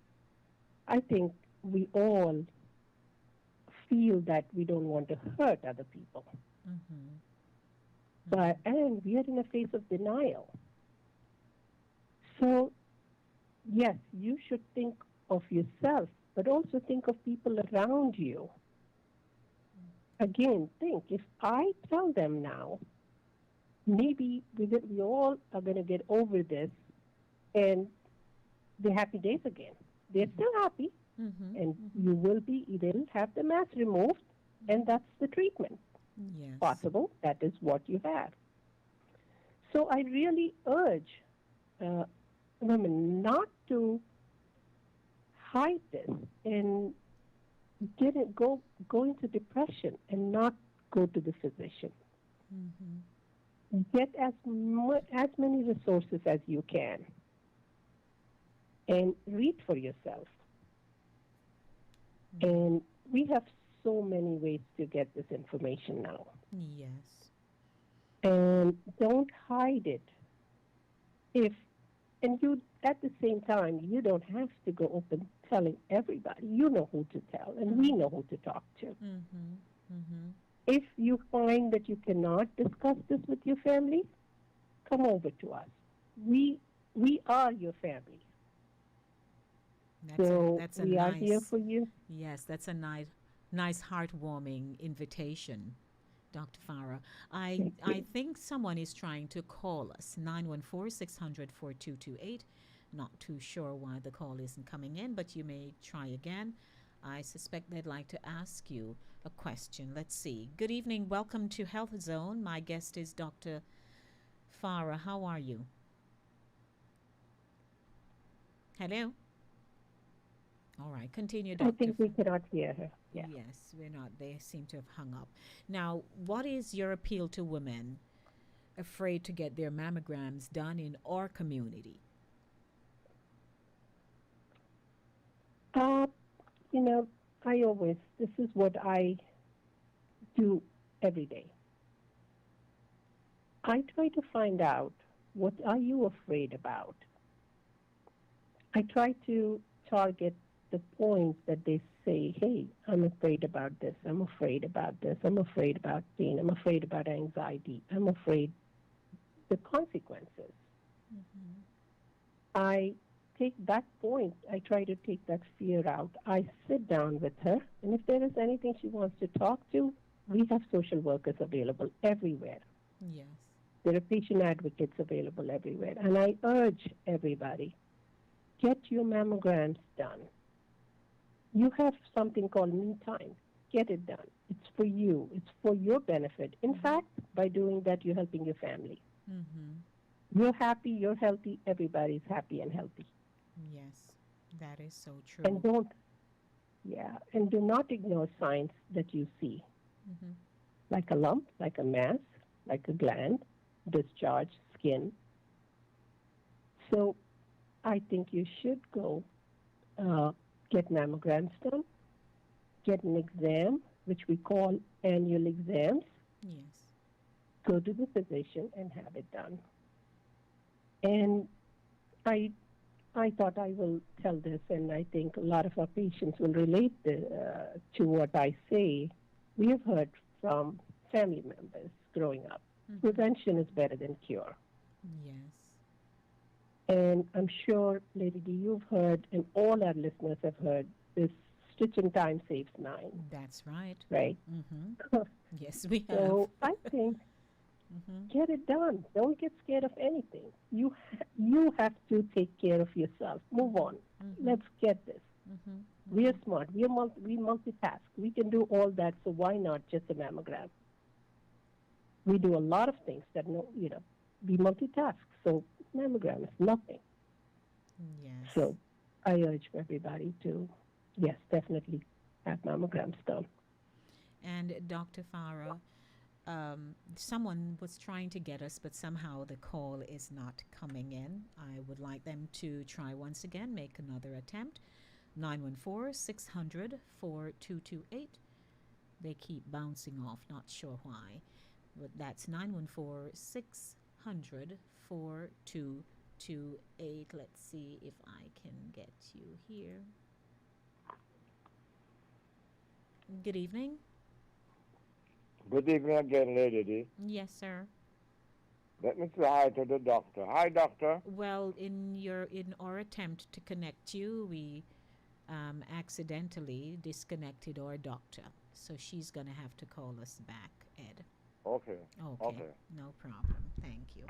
I think we all feel that we don't want to hurt other people.
Mm-hmm.
And we are in a phase of denial. So yes, you should think of yourself but also think of people around you. Again, think if I tell them now, maybe we all are going to get over this and they're happy days again. They're still happy, and you will be, they'll have the mass removed, and that's the treatment.
Yes.
Possible, that is what you have. So I really urge women not to hide this and go into depression and not go to the physician. Get as many resources as you can and read for yourself. And we have so many ways to get this information now.
Yes.
And don't hide it. And you, at the same time, you don't have to go open telling everybody. You know who to tell, and we know who to talk to. If you find that you cannot discuss this with your family, come over to us. We are your family.
That's a
we are
nice,
here for you.
Yes, that's a nice, heartwarming invitation, Dr. Farah. I think someone is trying to call us, 914-600-4228. Not too sure why the call isn't coming in, but you may try again. I suspect they'd like to ask you a question. Let's see. Good evening. Welcome to Health Zone. My guest is Dr. Farah. How are you? Hello? All right. Continue, Dr.
I think we cannot hear her. Yeah.
Yes, we're not. They seem to have hung up. Now, what is your appeal to women afraid to get their mammograms done in our community?
This is what I do every day. I try to find out, what are you afraid about? I try to target the points that they say, hey, I'm afraid about this, I'm afraid about this, I'm afraid about pain, I'm afraid about anxiety, I'm afraid the consequences. I take that point, I try to take that fear out. I sit down with her, and if there is anything she wants to talk to, we have social workers available everywhere.
Yes.
There are patient advocates available everywhere. And I urge everybody, get your mammograms done. You have something called me time. Get it done. It's for you. It's for your benefit. In fact, by doing that, you're helping your family. You're happy, you're healthy, everybody's happy and healthy.
Yes, that is so true.
And do not ignore signs that you see, like a lump, like a mass, like a gland, discharge, skin. So I think you should go get mammograms done, get an exam, which we call annual exams.
Yes.
Go to the physician and have it done. And I thought I will tell this, and I think a lot of our patients will relate to what I say. We have heard from family members growing up, prevention is better than cure.
Yes.
And I'm sure, Lady D, you've heard, and all our listeners have heard, this stitch in time saves 9.
That's right.
Right?
Yes, we have.
So I think get it done. Don't get scared of anything. You have to take care of yourself. Move on. Let's get this. We are smart. We multitask. We can do all that, so why not just a mammogram? We do a lot of things that, we multitask. So mammogram is nothing.
Yes.
So I urge everybody to, yes, definitely have mammograms done.
And Dr. Farah, someone was trying to get us, but somehow the call is not coming in. I would like them to try once again, make another attempt. 914-600-4228. They keep bouncing off, not sure why. But that's 914-600-4228. Let's see if I can get you here. Good evening.
Good evening again, Lady D.
Yes, sir.
Let me say hi to the doctor. Hi, doctor.
Well, in our attempt to connect you, we accidentally disconnected our doctor. So she's going to have to call us back, Ed.
Okay.
Okay.
Okay.
No problem. Thank you.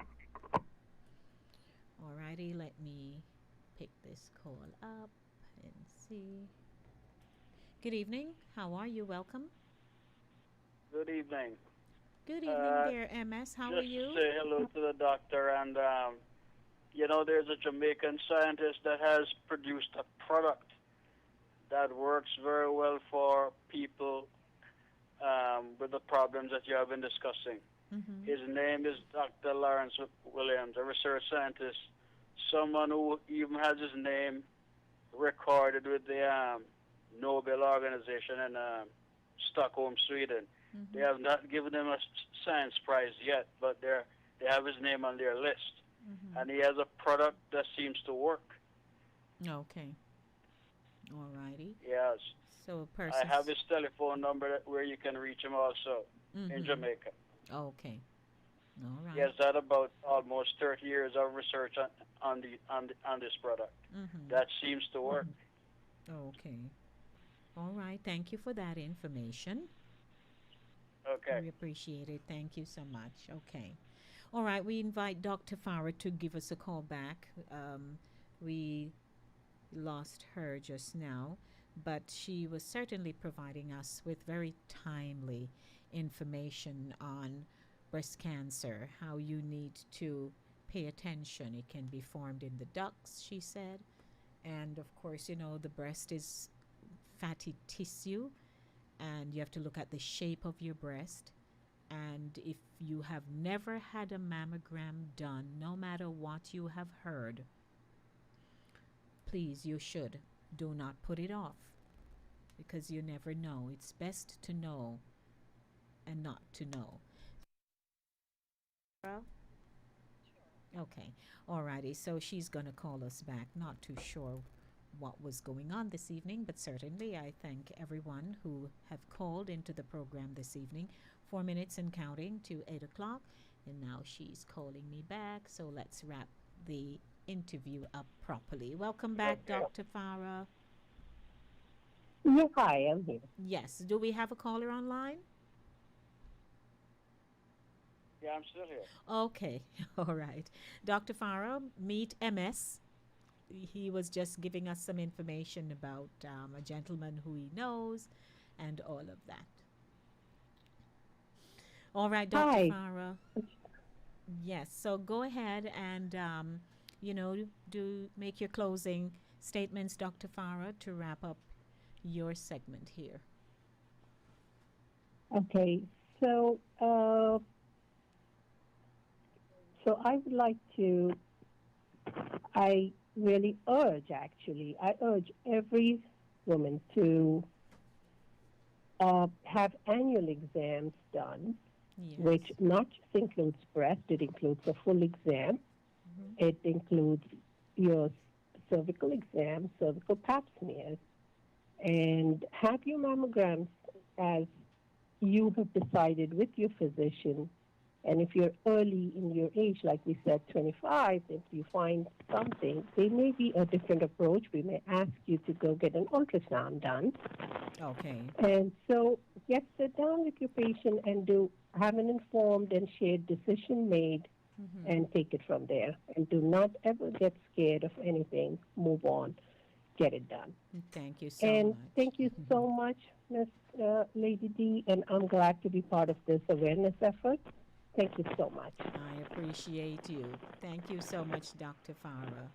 Alrighty, let me pick this call up and see. Good evening. How are you? Welcome.
Good evening.
Good evening there, MS. How are
Just
you?
say hello to the doctor. And, there's a Jamaican scientist that has produced a product that works very well for people with the problems that you have been discussing.
Mm-hmm.
His name is Dr. Lawrence Williams, a research scientist, someone who even has his name recorded with the Nobel organization in Stockholm, Sweden.
Mm-hmm.
They have not given him a science prize yet, but they have his name on their list.
Mm-hmm.
And he has a product that seems to work.
Okay. Alrighty.
Yes.
So a
I
person.
have his telephone number where you can reach him also in Jamaica.
Okay. All right.
He has had about almost 30 years of research on this product.
Mm-hmm.
That seems to work.
Okay. All right. Thank you for that information.
Okay.
We appreciate it. Thank you so much. Okay. All right. We invite Dr. Farah to give us a call back. We lost her just now, but she was certainly providing us with very timely information on breast cancer, how you need to pay attention. It can be formed in the ducts, she said. And of course, the breast is fatty tissue, and you have to look at the shape of your breast. And if you have never had a mammogram done, no matter what you have heard, please, you should. Do not put it off, because you never know. It's best to know and not to know. Okay. Alrighty. So she's going to call us back. Not too sure what was going on this evening, but certainly I thank everyone who have called into the program this evening. 4 minutes and counting to 8 o'clock. And now she's calling me back. So let's wrap the interview up properly. Welcome back, Dr. Farah.
Yeah, hi, I'm here.
Yes. Do we have a caller online?
Yeah, I'm still here.
Okay. All right. Dr. Farah, meet MS. He was just giving us some information about a gentleman who he knows and all of that. All right, Dr.
Hi.
Farah. Yes. So go ahead and, do make your closing statements, Dr. Farah, to wrap up your segment here.
Okay, so I would like to, I really urge, actually, I urge every woman to have annual exams done,
Yes.
which not just includes breast, it includes a full exam. It includes your cervical exam, cervical pap smears, and have your mammograms as you have decided with your physician. And if you're early in your age, like we said, 25, if you find something, there may be a different approach. We may ask you to go get an ultrasound done.
Okay.
And so sit down with your patient and have an informed and shared decision made and take it from there. And do not ever get scared of anything. Move on. Get it done.
Thank you so
And
much.
thank you so much, Ms. Lady D, and I'm glad to be part of this awareness effort. Thank you so much.
I appreciate you. Thank you so much, Dr. Farah.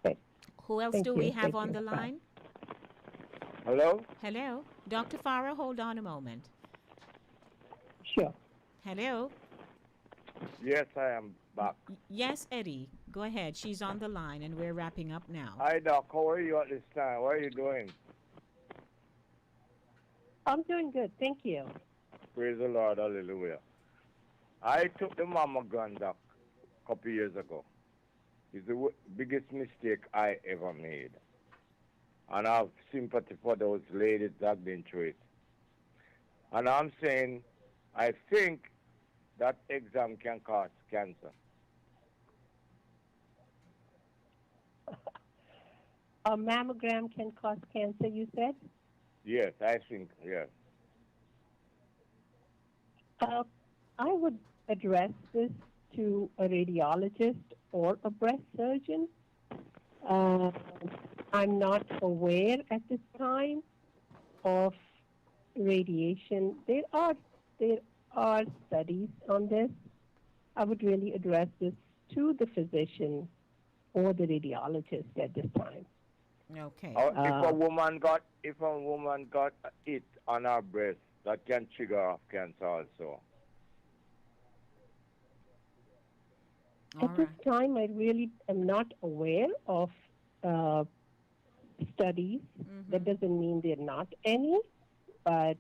Okay.
Who else
Thank
do
you.
we have
Thank
on
you.
the
Bye.
line?
Hello?
Hello? Dr. Farah, hold on a moment.
Sure.
Hello?
Yes, I am back.
Yes, Eddie. Go ahead. She's on the line, and we're wrapping up now.
Hi, Doc. How are you at this time? What are you doing?
I'm doing good. Thank you.
Praise the Lord. Hallelujah. I took the mammogram, Doc, a couple years ago. It's the biggest mistake I ever made. And I have sympathy for those ladies that have been through it. And I'm saying, I think that exam can cause cancer.
a mammogram can cause cancer, you said?
Yes, I think, yes.
I would address this to a radiologist or a breast surgeon. I'm not aware at this time of radiation. There are studies on this. I would really address this to the physician or the radiologist at this time.
Okay.
If a woman got it on her breast, that can trigger off cancer also.
At this time, I really am not aware of studies. That doesn't mean there are not any, but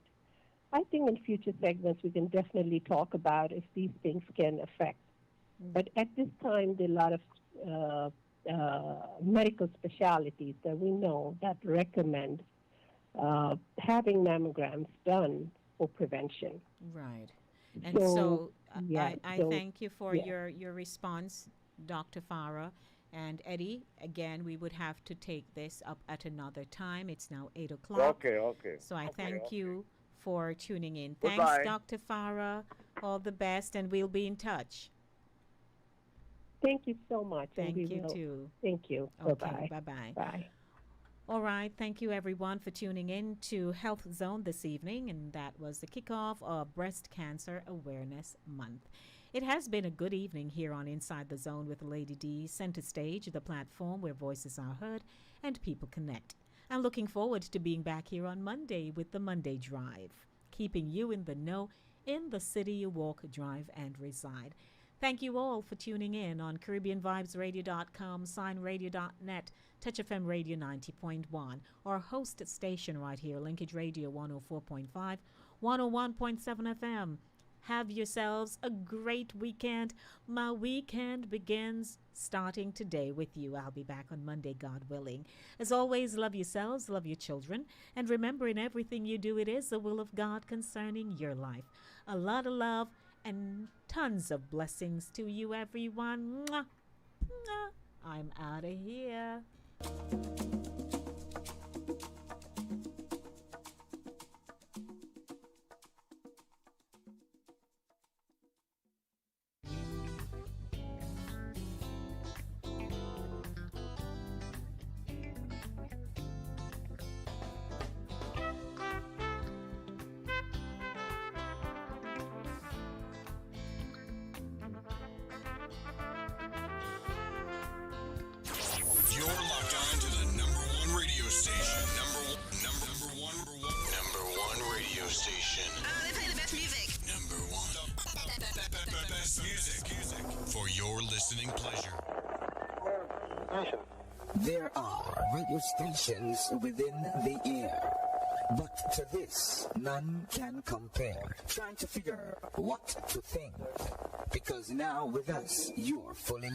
I think in future segments we can definitely talk about if these things can affect. But at this time, there are a lot of medical specialties that we know that recommend having mammograms done for prevention.
Right. And so, I
so,
thank you for
yeah.
your response, Dr. Farah. And Eddie, again, we would have to take this up at another time. It's now 8 o'clock.
Okay.
So I thank you for tuning in.
Goodbye.
Thanks, Dr. Farah. All the best, and we'll be in touch.
Thank you so much. and
Thank
we
you,
will-
too.
Thank you.
Okay,
Bye-bye.
bye-bye.
Bye.
All right, thank you everyone for tuning in to Health Zone this evening, and that was the kickoff of Breast Cancer Awareness Month. It has been a good evening here on Inside the Zone with Lady D, center stage, the platform where voices are heard and people connect. I'm looking forward to being back here on Monday with the Monday Drive, keeping you in the know in the city you walk, drive, and reside. Thank you all for tuning in on CaribbeanVibesRadio.com, SignRadio.net, Touch FM Radio 90.1, our host station right here, Linkage Radio 104.5, 101.7 FM. Have yourselves a great weekend. My weekend begins starting today with you. I'll be back on Monday, God willing. As always, love yourselves, love your children, and remember in everything you do, it is the will of God concerning your life. A lot of love and tons of blessings to you, everyone. Mwah. Mwah. I'm out of here.
You're locked on to the number one radio station. Number one radio station.
They play the best music.
Number one. Best music. For your listening pleasure.
There are radio stations within the air, but to this, none can compare. Trying to figure what to think, because now with us, you're fully